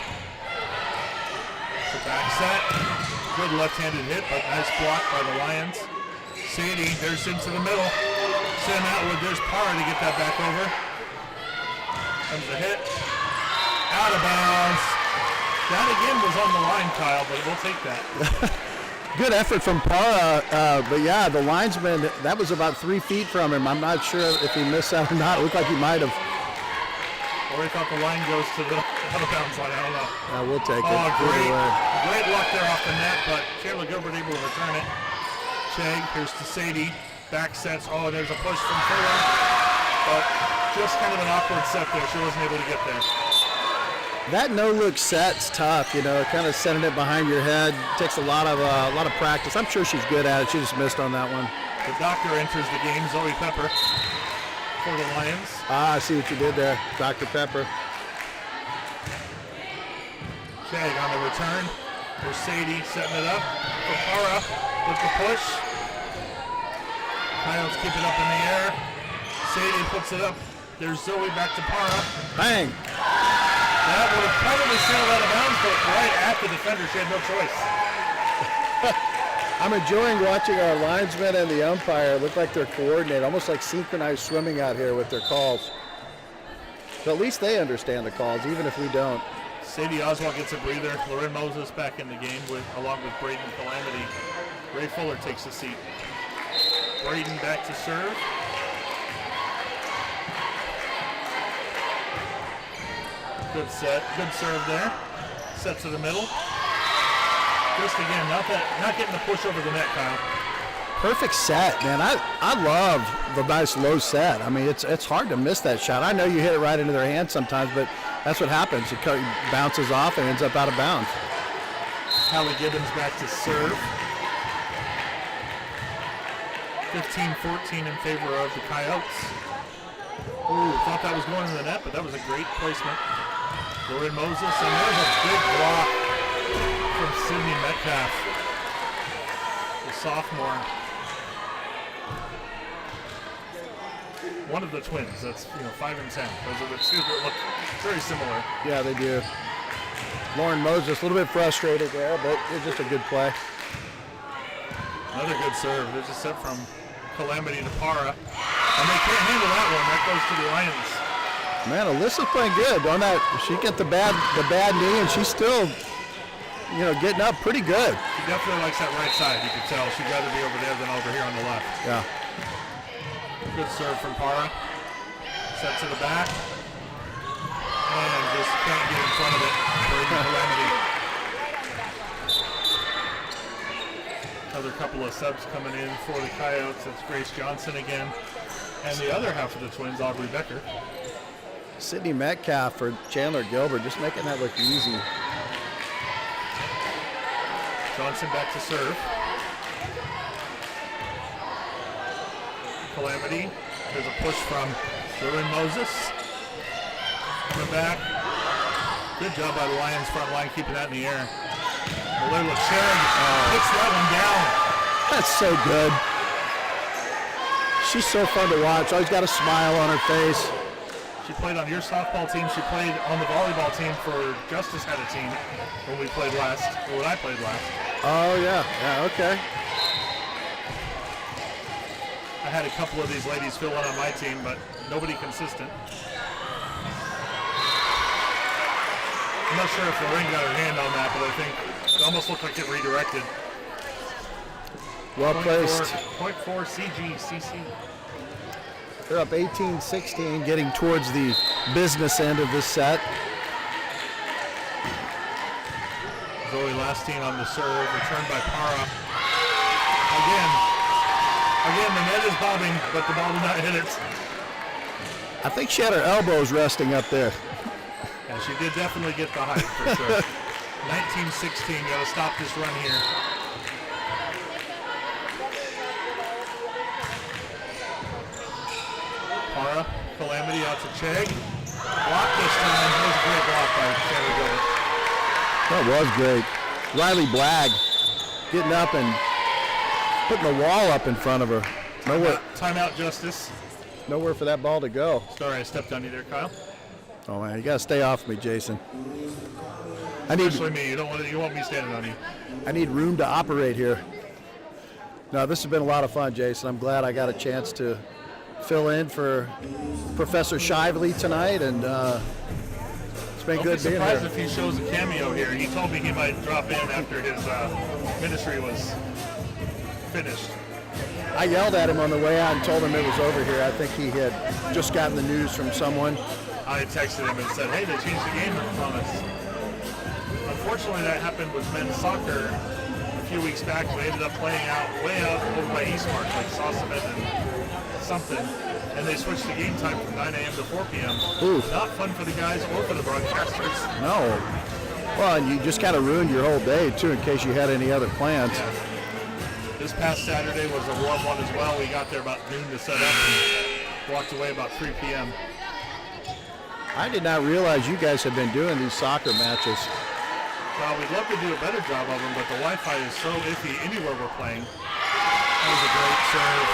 The back set. Good left-handed hit, but nice block by the Lions. Sadie, there's into the middle. Sam Atwood, there's Parra to get that back over. Comes the hit. Out of bounds. That again was on the line, Kyle, but we'll take that. Good effort from Parra, but yeah, the linesman, that was about 3 feet from him. I'm not sure if he missed that or not. It looked like he might have. Or he thought the line goes to the out of bounds line. I don't know. Yeah, we'll take it. Oh, great luck there off the net, but Chandler Gilbert able to return it. Chang, here's to Sadie. Back sets. Oh, there's a push from Fuller, but just kind of an awkward set there. She wasn't able to get there. That no-look set's tough, you know, kind of sending it behind your head. Takes a lot of practice. I'm sure she's good at it. She just missed on that one. The doctor enters the game, Zoe Pepper, for the Lions. Ah, I see what you did there, Dr. Pepper. Chang on the return. There's Sadie setting it up for Parra with the push. Coyotes keep it up in the air. Sadie puts it up. There's Zoe back to Parra. Bang! That would have probably sailed out of bounds, but right at the defender, she had no choice. I'm enjoying watching our linesmen and the umpire look like they're coordinated, almost like synchronized swimming out here with their calls. So at least they understand the calls, even if we don't. Sadie Oswald gets a breather. Lauren Moses back in the game along with Braden Calamity. Ray Fuller takes a seat. Braden back to serve. Good set, good serve there. Set to the middle. Just again, not getting the push over the net, Kyle. Perfect set, man. I love the nice low set. I mean, it's hard to miss that shot. I know you hit it right into their hands sometimes, but that's what happens. It bounces off and ends up out of bounds. Hallie Gibbons back to serve. 15-14 in favor of the Coyotes. Ooh, thought that was going in the net, but that was a great placement. Lauren Moses, and there's a big block from Sydney Metcalf, the sophomore. One of the twins, that's 5 and 10. Those are the two that look very similar. Yeah, they do. Lauren Moses, a little bit frustrated there, but it's just a good play. Another good serve. There's a set from Calamity to Parra, and they can't handle that one. That goes to the Lions. Man, Alyssa's playing good on that. She got the bad knee, and she's still, getting up pretty good. She definitely likes that right side. You can tell she'd rather be over there than over here on the left. Yeah. Good serve from Parra. Set to the back, and just can't get in front of it. Calamity. Another couple of subs coming in for the Coyotes. That's Grace Johnson again, and the other half of the Twins, Aubrey Becker. Sydney Metcalf for Chandler Gilbert, just making that look easy. Johnson back to serve. Calamity. There's a push from Lauren Moses. Coming back. Good job by the Lions front line keeping that in the air. Malila Chang puts that one down. That's so good. She's so fun to watch. Always got a smile on her face. She played on your softball team. She played on the volleyball team for Justice had a team when we played last, or when I played last. Oh, yeah. Yeah, okay. I I had a couple of these ladies fill in on my team, but nobody consistent. I'm not sure if Lorraine got her hand on that, but I think it almost looked like it redirected. Well placed. Point four CGCC. They're up 18-16, getting towards the business end of this set. Zoe Lastine on the serve, returned by Para. Again, the net is bobbing, but the ball did not hit it. I think she had her elbows resting up there. Yeah, she did definitely get the height for sure. 19-16, got to stop this run here. Para, Calamity out to Chegg. Block this time. That was a great block by Chandler Gilbert. That was great. Riley Blagg getting up and putting the wall up in front of her. Timeout, Justice. Nowhere for that ball to go. Sorry, I stepped on you there, Kyle. Oh man, you gotta stay off me, Jason. Especially me. You want me standing on you. I need room to operate here. No, this has been a lot of fun, Jason. I'm glad I got a chance to fill in for Professor Shively tonight, and it's been good being surprised here. if he shows a cameo here. He told me he might drop in after his ministry was finished. I yelled at him on the way out and told him it was over here. I think he had just gotten the news from someone. I texted him and said, hey, they changed the game on us. Unfortunately, that happened with men's soccer a few weeks back. We ended up playing way out over by Eastmark, like Sossaman and something, and they switched the game time from 9 a.m. to 4 p.m. Ooh. Not fun for the guys or for the broadcasters. No. Well, and you just kind of ruined your whole day, too, in case you had any other plans. Yeah. This past Saturday was a warm one as well. We got there about noon to set up and walked away about 3 p.m. I did not realize you guys had been doing these soccer matches. Well, we'd love to do a better job of them, but the Wi-Fi is so iffy anywhere we're playing. That was a great serve.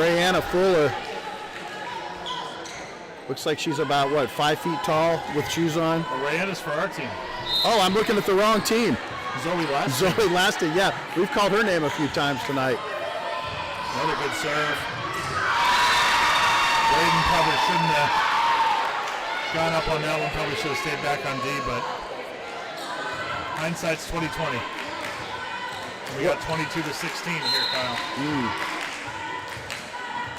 Rayanna Fuller. Looks like she's about, 5 feet tall with shoes on? Well, Rayanna's for our team. Oh, I'm looking at the wrong team. Zoe Last. Zoe Lasting, yeah. We've called her name a few times tonight. Another good serve. Braden probably shouldn't have gone up on that one. Probably should have stayed back on D, but hindsight's 20/20. We got 22-16 here, Kyle.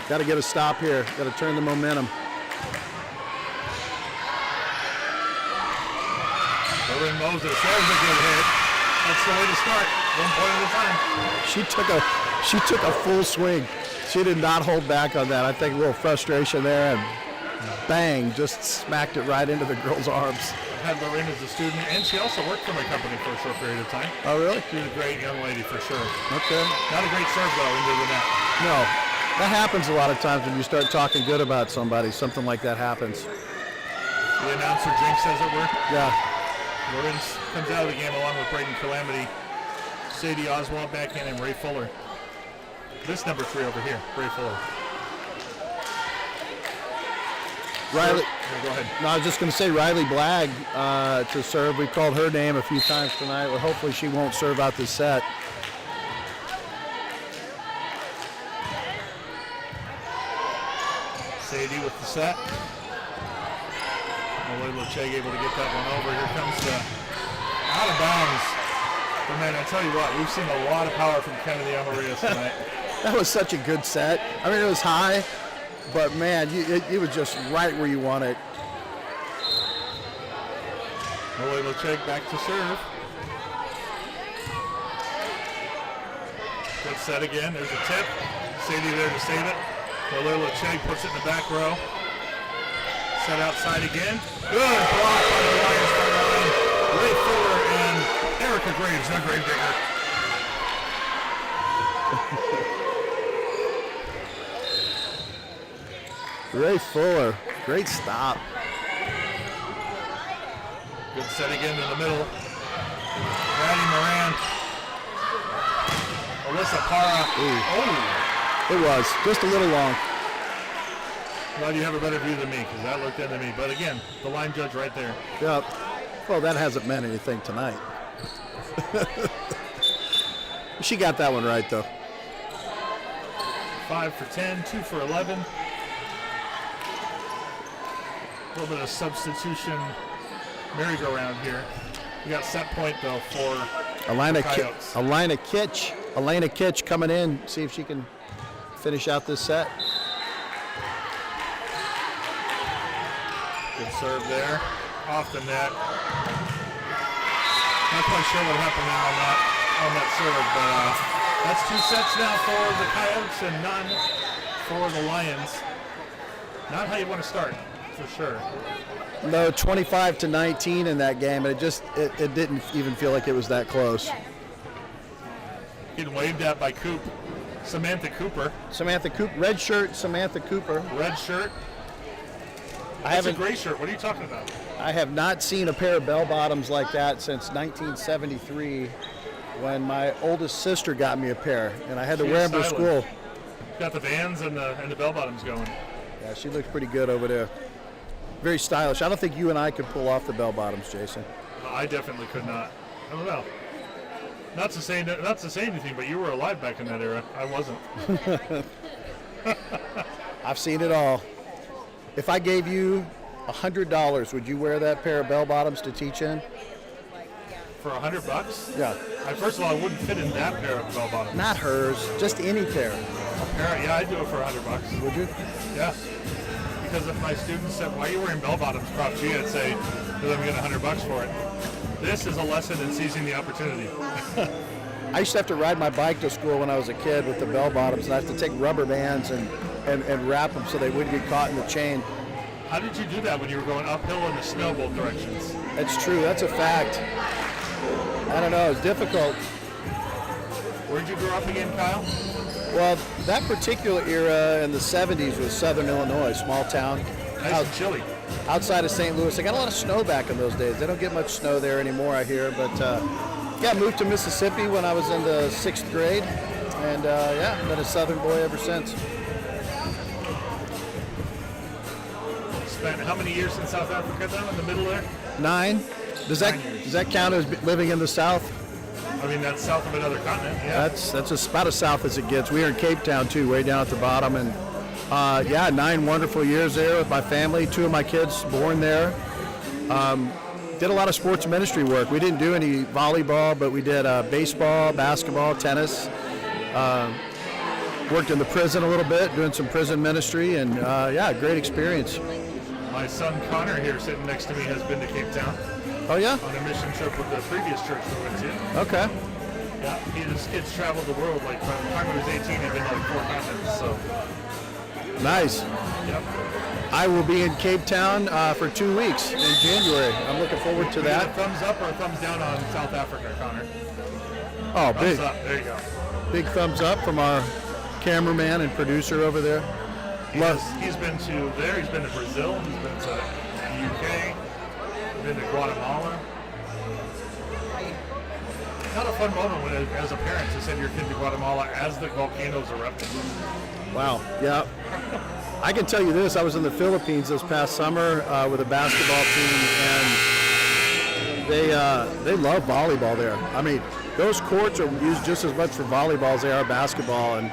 Got to get a stop here. Got to turn the momentum. Berlin mows it. That was a good hit. That's the way to start. 1 point at a time. She took a full swing. She did not hold back on that. I think a little frustration there, and bang, just smacked it right into the girl's arms. I had Lorraine as a student, and she also worked for my company for a short period of time. Oh, really? She's a great young lady for sure. Okay. Not a great serve though into the net. No, that happens a lot of times when you start talking good about somebody. Something like that happens. The announcer jinx, as it were. Yeah. Lorraine comes out of the game along with Braden Calamity, Sadie Oswald back in, and Ray Fuller. This number 3 over here, Ray Fuller. Riley. Go ahead. No, I was just going to say Riley Blagg to serve. We called her name a few times tonight. Well, hopefully she won't serve out this set. Sadie with the set. Little Chegg able to get that one over. Here comes the out of bounds. But man, I tell you what, we've seen a lot of power from Kennedy Amarias tonight. That was such a good set. I mean, it was high, but man, it was just right where you want it. Little Chegg back to serve. Good set again. There's a tip. Sadie there to save it. Little Chegg puts it in the back row. Set outside again. Good block by the Lions front line. Ray Fuller and Erica Graves, no grave digger. Ray Fuller, great stop. Good set again in the middle. Maddie Moran. Alyssa Para. Ooh. Oh. It was just a little long. Glad you have a better view than me, because that looked into me. But again, the line judge right there. Yep. Well, that hasn't meant anything tonight. She got that one right, though. 5 for 10, 2 for 11. A little bit of substitution merry-go-round here. We got set point, though, for Elena Coyotes. Kitch coming in, see if she can finish out this set. Good serve there, off the net. Not quite sure what happened there on that serve, but that's 2 sets now for the Coyotes and none for the Lions. Not how you want to start, for sure. No, 25-19 in that game, and it didn't even feel like it was that close. Getting waved at by Samantha Cooper. Red shirt, Samantha Cooper. Red shirt. That's a gray shirt. What are you talking about? I have not seen a pair of bell bottoms like that since 1973, when my oldest sister got me a pair, and I had to wear them to school. Got the Vans and the bell bottoms going. Yeah, she looks pretty good over there. Very stylish. I don't think you and I could pull off the bell bottoms, Jason. I definitely could not. I don't know. Not to say anything, but you were alive back in that era. I wasn't. I've seen it all. If I gave you $100, would you wear that pair of bell bottoms to teach in? For $100? Yeah. First of all, I wouldn't fit in that pair of bell bottoms. Not hers, just any pair. Yeah, I'd do it for $100. Would you? Yeah. Because if my students said, "Why are you wearing bell bottoms, Prof G?" I'd say, "Because I'm getting $100 for it." This is a lesson in seizing the opportunity. I used to have to ride my bike to school when I was a kid with the bell bottoms, and I have to take rubber bands and wrap them so they wouldn't get caught in the chain. How did you do that when you were going uphill in the snow both directions? That's true. That's a fact. I don't know. It's difficult. Where'd you grow up again, Kyle? Well, that particular era in the 70s was Southern Illinois, small town. Nice and chilly. Outside of St. Louis. They got a lot of snow back in those days. They don't get much snow there anymore, I hear. But, yeah, moved to Mississippi when I was in the 6th grade. And, yeah, been a Southern boy ever since. Spent how many years in South Africa then, in the middle there? 9. Does that count as living in the South? I mean, that's south of another continent, yeah. That's about as south as it gets. We were in Cape Town, too, way down at the bottom. And, yeah, 9 wonderful years there with my family. 2 of my kids born there. Did a lot of sports ministry work. We didn't do any volleyball, but we did baseball, basketball, tennis. Worked in the prison a little bit, doing some prison ministry. And, yeah, great experience. My son Connor here sitting next to me has been to Cape Town. Oh, yeah? On a mission trip with the previous church we went to. Okay. Yeah, his kids traveled the world. Like, by the time he was 18, he'd been to like 4 continents, so. Nice. Yep. I will be in Cape Town for 2 weeks in January. I'm looking forward to that. A thumbs up or a thumbs down on South Africa, Connor? Oh, big. Thumbs up. There you go. Big thumbs up from our cameraman and producer over there. He's been to there. He's been to Brazil. He's been to the UK. Been to Guatemala. Not a fun moment when, as a parent, to send your kid to Guatemala as the volcanoes erupted. Wow. Yeah. I can tell you this. I was in the Philippines this past summer with a basketball team, and they love volleyball there. I mean, those courts are used just as much for volleyball as they are basketball, and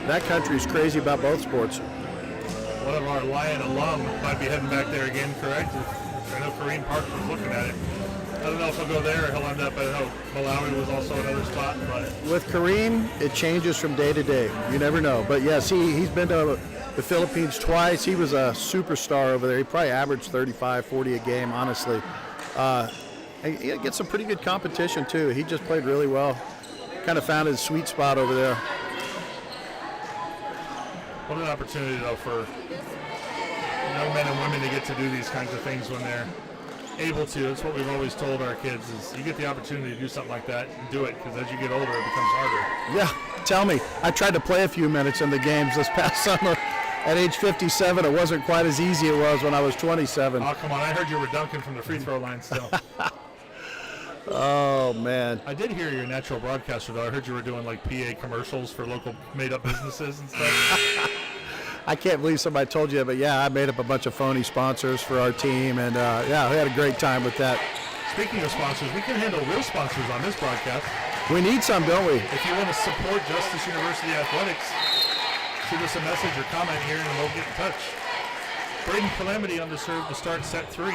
that country is crazy about both sports. One of our Lion alum might be heading back there again, correct? I know Kareem Park was looking at it. I don't know if he'll go there or he'll end up, I know Malawi was also another spot. But with Kareem, it changes from day to day. You never know. But yes, he's been to the Philippines twice. He was a superstar over there. He probably averaged 35, 40 a game, honestly. He gets some pretty good competition, too. He just played really well. Kind of found his sweet spot over there. What an opportunity, though, for young men and women to get to do these kinds of things when they're able to. It's what we've always told our kids is you get the opportunity to do something like that and do it, because as you get older, it becomes harder. Yeah, tell me. I tried to play a few minutes in the games this past summer. At age 57, it wasn't quite as easy as it was when I was 27. Oh, come on. I heard you were dunking from the free throw line still. Oh, man. I did hear you're a natural broadcaster, though. I heard you were doing, like, PA commercials for local made-up businesses and stuff. I can't believe somebody told you, but, yeah, I made up a bunch of phony sponsors for our team, and, yeah, we had a great time with that. Speaking of sponsors, we can handle real sponsors on this broadcast. We need some, don't we? If you want to support Justice University Athletics, shoot us a message or comment here and we'll get in touch. Braden Calamity on the serve to start set 3.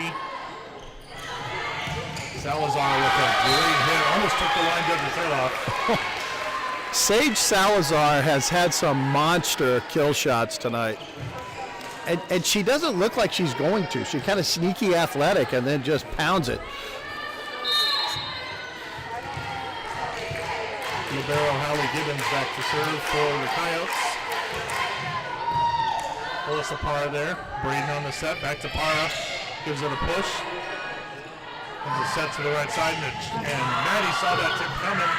Salazar with a great hit. Almost took the line judge's head off. Sage Salazar has had some monster kill shots tonight. And she doesn't look like she's going to. She's kind of sneaky athletic and then just pounds it. Libero Hallie Gibbons back to serve for the Coyotes. Alyssa Parra there. Braden on the set. Back to Parra. Gives it a push. Comes a set to the right side. And Maddie saw that tip coming.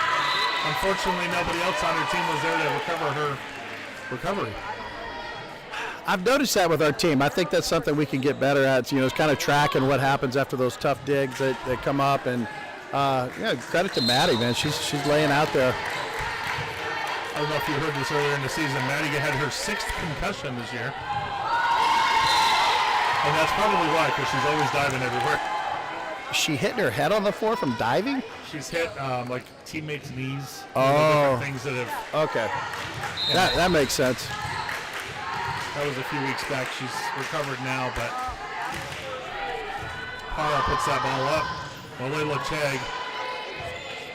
Unfortunately, nobody else on her team was there to recover her recovery. I've noticed that with our team. I think that's something we can get better at. You know, it's kind of tracking what happens after those tough digs that come up. And yeah, credit to Maddie, man. She's laying out there. I don't know if you heard this earlier in the season. Maddie had her 6th concussion this year. And that's probably why, because she's always diving everywhere. Is she hitting her head on the floor from diving? She's hit like teammates' knees. Oh. Different things that have. Okay. That makes sense. That was a few weeks back. She's recovered now, but Parra puts that ball up. Malela Chegg.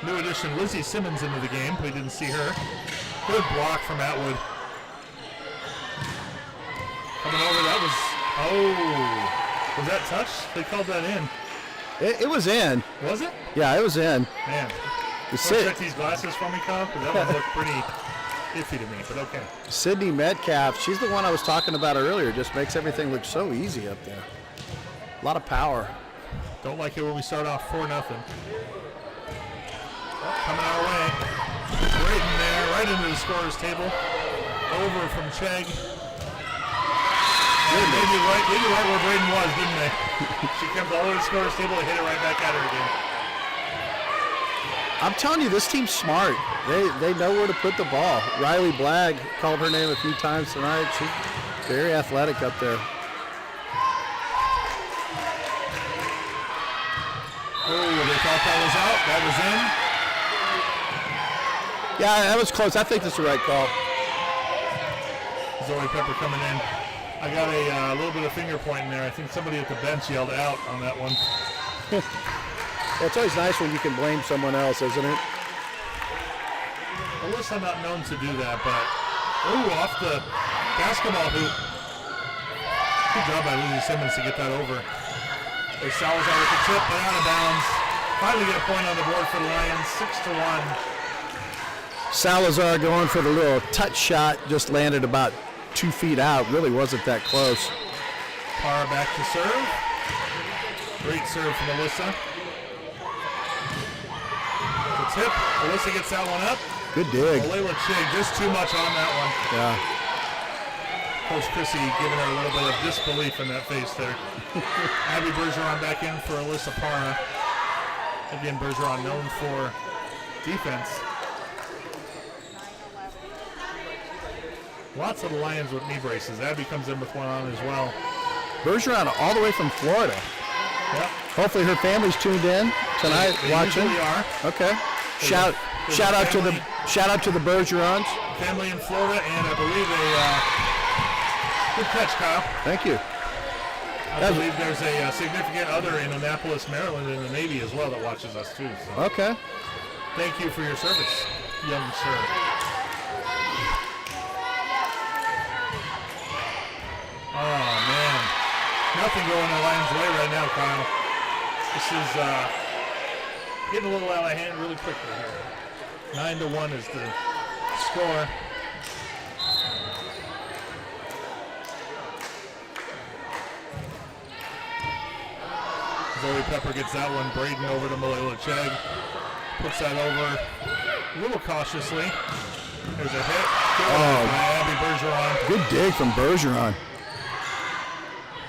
New addition Lizzie Simmons into the game. We didn't see her. Good block from Atwood. Coming over, that was, was that touch? They called that in. It was in. Was it? Yeah, it was in. Man. Check these glasses for me, Kyle, because that one looked pretty iffy to me, but okay. Sydney Metcalf, she's the one I was talking about earlier. Just makes everything look so easy up there. A lot of power. Don't like it when we start off 4-0. Coming our way. Braden there, right into the scorer's table. Over from Chegg. Maybe right where Braden was, didn't they? She comes all over the scorer's table and hit it right back at her again. I'm telling you, this team's smart. They know where to put the ball. Riley Blagg called her name a few times tonight. She's very athletic up there. Oh, they thought that was out. That was in. Yeah, that was close. I think that's the right call. Zoe Pepper coming in. I got a little bit of finger pointing there. I think somebody at the bench yelled out on that one. It's always nice when you can blame someone else, isn't it? Alyssa not known to do that, but off the basketball hoop. Good job by Lizzie Simmons to get that over. There's Salazar with the tip, but out of bounds. Finally get a point on the board for the Lions, 6-1. Salazar going for the little touch shot, just landed about 2 feet out. Really wasn't that close. Parra back to serve. Great serve from Alyssa. The tip. Alyssa gets that one up. Good dig. Malela Chegg, just too much on that one. Yeah. Coach Chrissy giving her a little bit of disbelief in that face there. Abby Bergeron back in for Alyssa Parra. Again, Bergeron known for defense. Lots of the Lions with knee braces. Abby comes in with one on as well. Bergeron all the way from Florida. Yep. Hopefully her family's tuned in tonight They watching. usually are. Okay. Shout out to the Bergerons. Family in Florida, and I believe good catch, Kyle. Thank you. I believe there's a significant other in Annapolis, Maryland, in the Navy as well that watches us too. So. Okay. Thank you for your service, young sir. Oh man, nothing going the Lions' way right now, Kyle. This is getting a little out of hand really quickly here. 9-1 is the score. Zoe Pepper gets that one. Braden over to Malela Chegg. Puts that over a little cautiously. There's a hit. Good by Abby Bergeron. Good dig from Bergeron.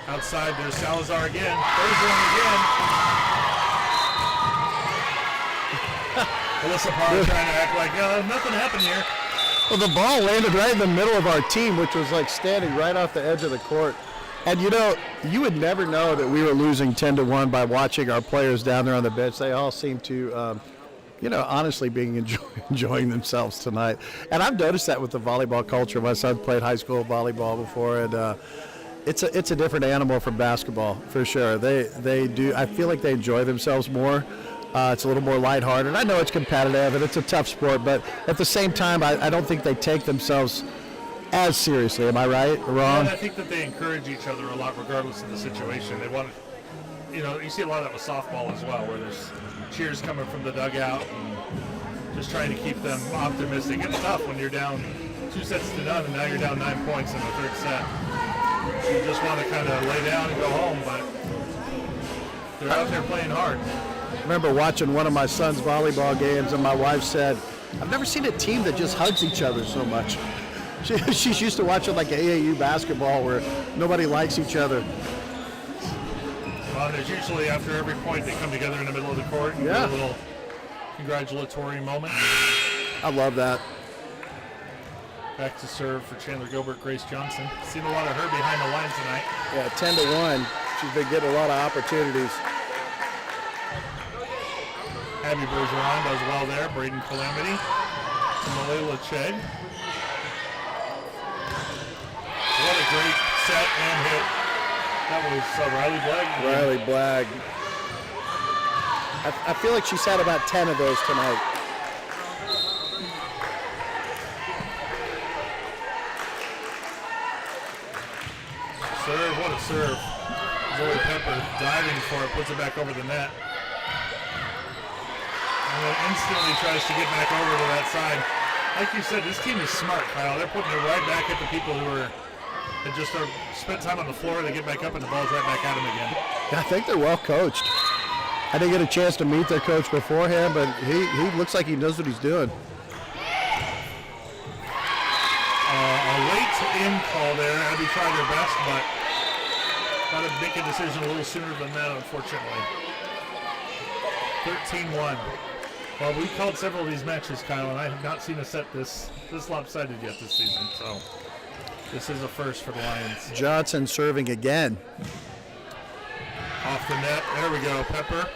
Outside, there's Salazar again. Bergeron again. Alyssa Parra trying to act like, nothing happened here. Well, the ball landed right in the middle of our team, which was like standing right off the edge of the court. And you know, you would never know that we were losing 10-1 by watching our players down there on the bench. They all seemed to, honestly being enjoying themselves tonight. And I've noticed that with the volleyball culture. My son played high school volleyball before, and it's a different animal from basketball for sure. They do. I feel like they enjoy themselves more. It's a little more lighthearted. I know it's competitive and it's a tough sport, but at the same time, I don't think they take themselves as seriously. Am I right or wrong? Yeah, I think that they encourage each other a lot regardless of the situation. They want to, you see a lot of that with softball as well, where there's cheers coming from the dugout and just trying to keep them optimistic. It's tough when you're down 2-0 and now you're down 9 points in the third set. You just want to kind of lay down and go home, but they're out there playing hard. I remember watching one of my son's volleyball games, and my wife said, I've never seen a team that just hugs each other so much. She's used to watching like AAU basketball where nobody likes each other. Well, there's usually after every point they come together in the middle of the court and Yeah. do a little congratulatory moment. I love that. Back to serve for Chandler Gilbert, Grace Johnson. Seen a lot of her behind the line tonight. Yeah, 10-1. She's been getting a lot of opportunities. Abby Bergeron does well there. Braden Calamity. Malayla Chegg. What a great set and hit. That was Riley Blagg. Riley Blagg. I feel like she's had about 10 of those tonight. Serve, what a serve. Zoe Pepper diving for it, puts it back over the net. And then instantly tries to get back over to that side. Like you said, this team is smart, Kyle. They're putting it right back at the people who that just spent time on the floor. They get back up and the ball's right back at them again. I think they're well coached. I didn't get a chance to meet their coach beforehand, but he looks like he knows what he's doing. A late in call there. Abby tried her best, but got to make a decision a little sooner than that, unfortunately. 13-1. Well, we called several of these matches, Kyle, and I have not seen a set this lopsided yet this season, so this is a first for the Lions. Johnson serving again. Off the net. There we go. Pepper.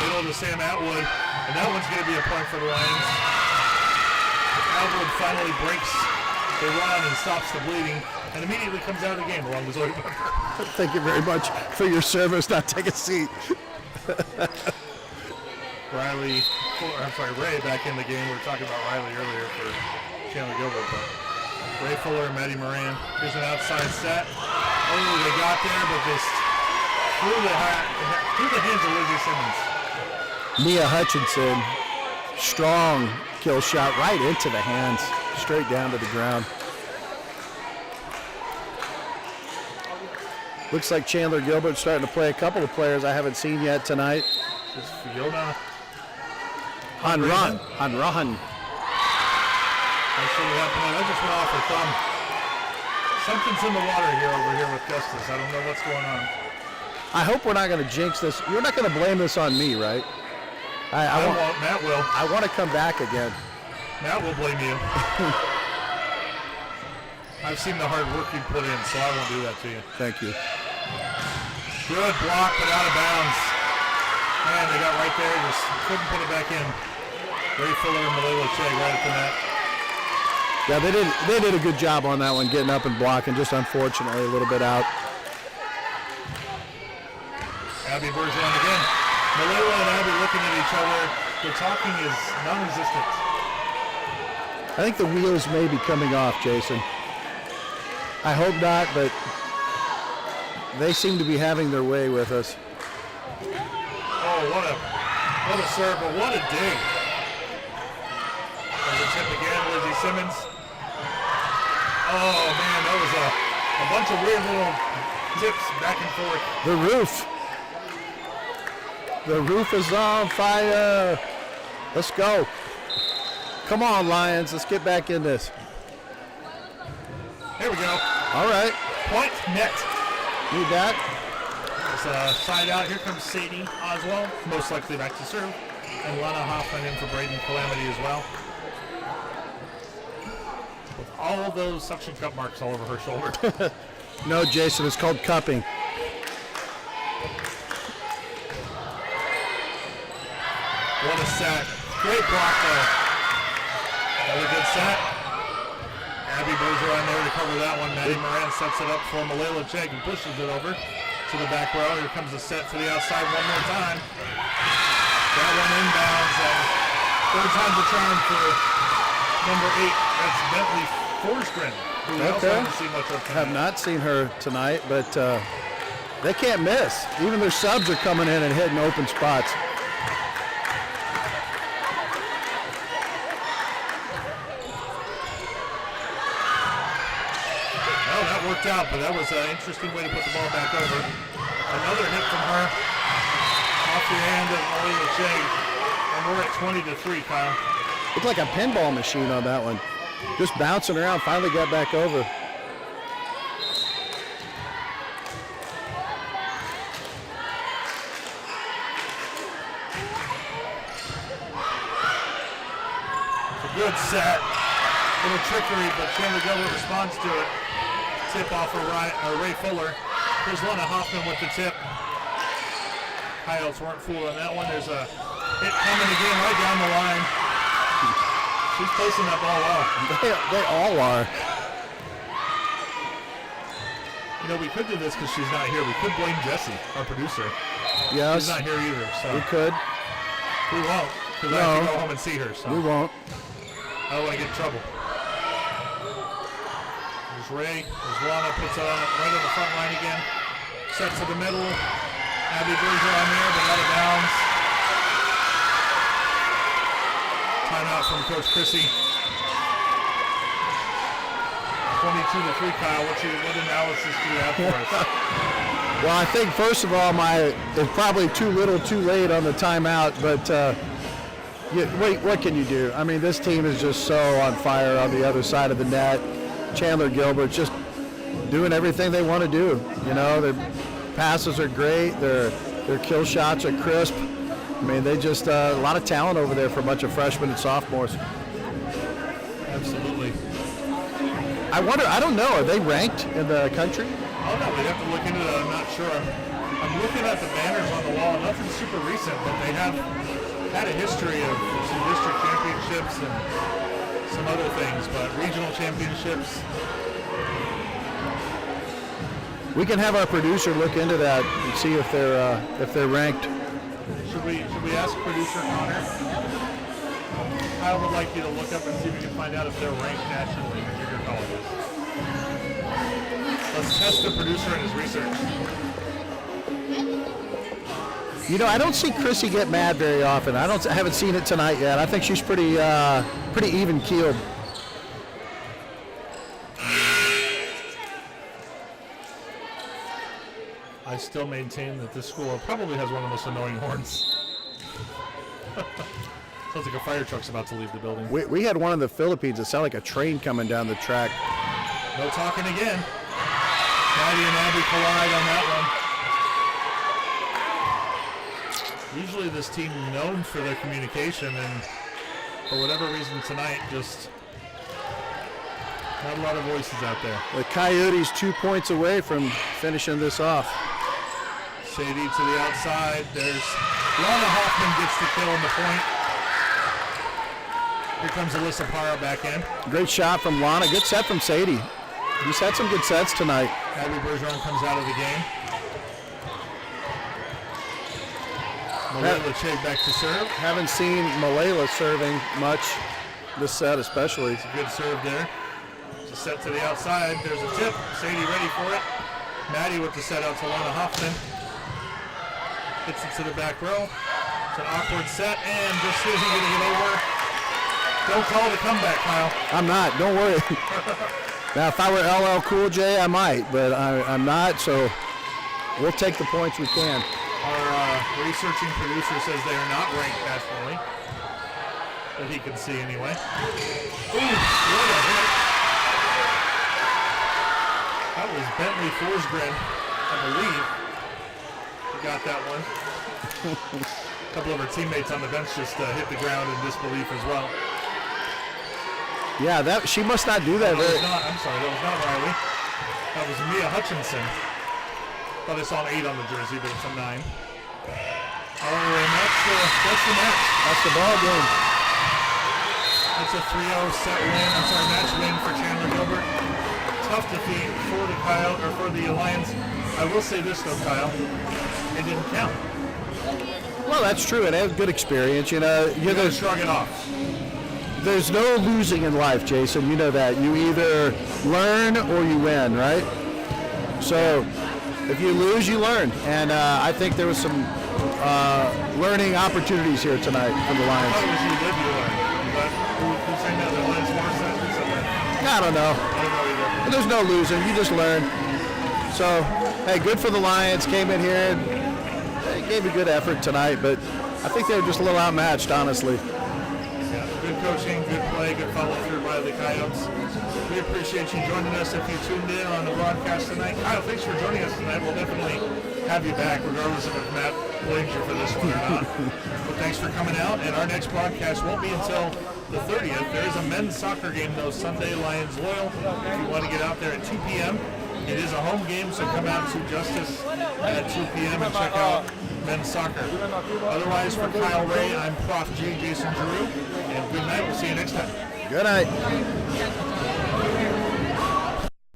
Middle to Sam Atwood. And that one's going to be a point for the Lions. Atwood finally breaks the run and stops the bleeding and immediately comes out of the game along with Zoe Pepper. Thank you very much for your service. Now take a seat. Ray back in the game. We were talking about Riley earlier for Chandler Gilbert, but Ray Fuller and Maddie Moran. Here's an outside set. Oh, they got there, but just through the hands of Lizzie Simmons. Mia Hutchinson, strong kill shot right into the hands, straight down to the ground. Looks like Chandler Gilbert starting to play a couple of players I haven't seen yet tonight. This is Fiona Hanrahan. Actually happening. I just went off her thumb. Something's in the water over here with Justice. I don't know what's going on. I hope we're not going to jinx this. You're not going to blame this on me, right? Matt will. I want to come back again. Matt will blame you. I've seen the hard work you put in, so I won't do that to you. Thank you. Good block, but out of bounds. Man, they got right there, just couldn't put it back in. Ray Fuller and Malayla Chegg right at the net. Yeah, they did a good job on that one, getting up and blocking, just unfortunately a little bit out. Abby Bergeron again. Malayla and Abby looking at each other. Their talking is non-existent. I think the wheels may be coming off, Jason. I hope not, but they seem to be having their way with us. Oh, what a serve, but what a dig. There's a tip again, Lizzie Simmons. Oh, man, that was a bunch of weird little tips back and forth. The roof. The roof is on fire. Let's go. Come on, Lions. Let's get back in this. Here we go. All right. Point net. Need that. It's a side out. Here comes Sadie Oswald, most likely back to serve. And Lana Hoffman in for Braden Calamity as well. With all of those suction cup marks all over her shoulder. No, Jason, it's called cupping. What a set. Great block though. Another good set. Abby Bergeron there to cover that one. Maddie Moran sets it up for Malayla Chegg and pushes it over to the back row. Here comes the set to the outside one more time. That one inbounds, and third time's a charm for number 8. That's Bentley Forsgren, who we also haven't seen much of tonight. Have not seen her tonight, but they can't miss. Even their subs are coming in and hitting open spots. Worked out, but that was an interesting way to put the ball back over. Another hit from her off the hand of Malayla Chegg, and we're at 20-3, Kyle. Looked like a pinball machine on that one. Just bouncing around, finally got back over. It's a good set. Little trickery, but Chandler Gilbert responds to it. Tip off of Ray Fuller. Here's Lana Hoffman with the tip. Coyotes weren't fooled on that one. There's a hit coming again right down the line. She's placing that ball well. They all are. You know, we could do this because she's not here. We could blame Jessie, our producer. Yes. She's not here either, so. We could. We won't, because I have to go home and see her, so. We won't. I don't want to get in trouble. There's Ray. There's Lana. Puts it on right on the front line again. Set to the middle. Abby Bergeron there, but out of bounds. Timeout from Coach Chrissy. 22-3, Kyle. What analysis do you have for us? Well, I think first of all, it's probably too little, too late on the timeout. But what can you do? I mean, this team is just so on fire on the other side of the net. Chandler Gilbert just doing everything they want to do. You know, their passes are great. Their kill shots are crisp. I mean, they just a lot of talent over there for a bunch of freshmen and sophomores. Absolutely. I wonder. I don't know. Are they ranked in the country? Oh no, we'd have to look into that. I'm not sure. I'm looking at the banners on the wall. Nothing super recent, but they have had a history of some district championships and some other things, but regional championships. We can have our producer look into that and see if they're ranked. Should we ask producer Connor? I would like you to look up and see if we can find out if they're ranked nationally in junior colleges. Let's test the producer and his research. You know, I don't see Chrissy get mad very often. I haven't seen it tonight yet. I think she's pretty even keeled. I still maintain that this school probably has one of the most annoying horns. Sounds like a fire truck's about to leave the building. We had one in the Philippines that sounded like a train coming down the track. No talking again. Maddie and Abby collide on that one. Usually this team known for their communication, and for whatever reason tonight, just not a lot of voices out there. The Coyotes 2 points away from finishing this off. Sadie to the outside. There's Lana Hoffman gets the kill on the point. Here comes Alyssa Parra back in. Great shot from Lana. Good set from Sadie. He's had some good sets tonight. Abby Bergeron comes out of the game. Malayla Chegg back to serve. Haven't seen Malayla serving much this set especially. It's a good serve there. It's a set to the outside. There's a tip. Sadie ready for it. Maddie with the set out to Lana Hoffman. Hits it to the back row. It's an awkward set, and just isn't going to get over. Don't call it a comeback, Kyle. I'm not. Don't worry. Now, if I were LL Cool J, I might, but I'm not, so we'll take the points we can. Our researching producer says they are not ranked nationally, that he can see anyway. Ooh, what a hit. That was Bentley Forsgren, I believe. He got that one. A couple of our teammates on the bench just hit the ground in disbelief as well. Yeah, she must not do that. I'm sorry, that was not Riley. That was Mia Hutchinson. Thought I saw an 8 on the jersey, but it's a 9. Oh, and that's the match. That's the ball game. That's a 3-0 set win. I'm sorry, match win for Chandler Gilbert. Tough defeat for the Kyle or for the Alliance. I will say this though, Kyle, it didn't count. Well, that's true, and it was a good experience. You know, You gotta shrug it off. there's no losing in life, Jason. You know that. You either learn or you win, right? So if you lose, you learn. And I think there was some learning opportunities here tonight for the I Lions. thought it was you live, you learn. But who's saying that the Alliance wants that? Who said that? I don't know. I don't know either. But there's no losing. You just learn. So, hey, good for the Lions. Came in here and they gave a good effort tonight, but I think they were just a little outmatched, honestly. Yeah, good coaching, good play, good follow through by the Coyotes. We appreciate you joining us if you tuned in on the broadcast tonight. Kyle, thanks for joining us tonight. We'll definitely have you back regardless of if Matt blames you for this one or not. But thanks for coming out, and our next broadcast won't be until the 30th. There is a men's soccer game, though, Sunday, Lions Loyal. If you want to get out there at 2 p.m., it is a home game, so come out to Justice at 2 p.m. and check out men's soccer. Otherwise, for Kyle Ray, I'm Prof. G. Jason Giroux, and good night. We'll see you next time. Good night.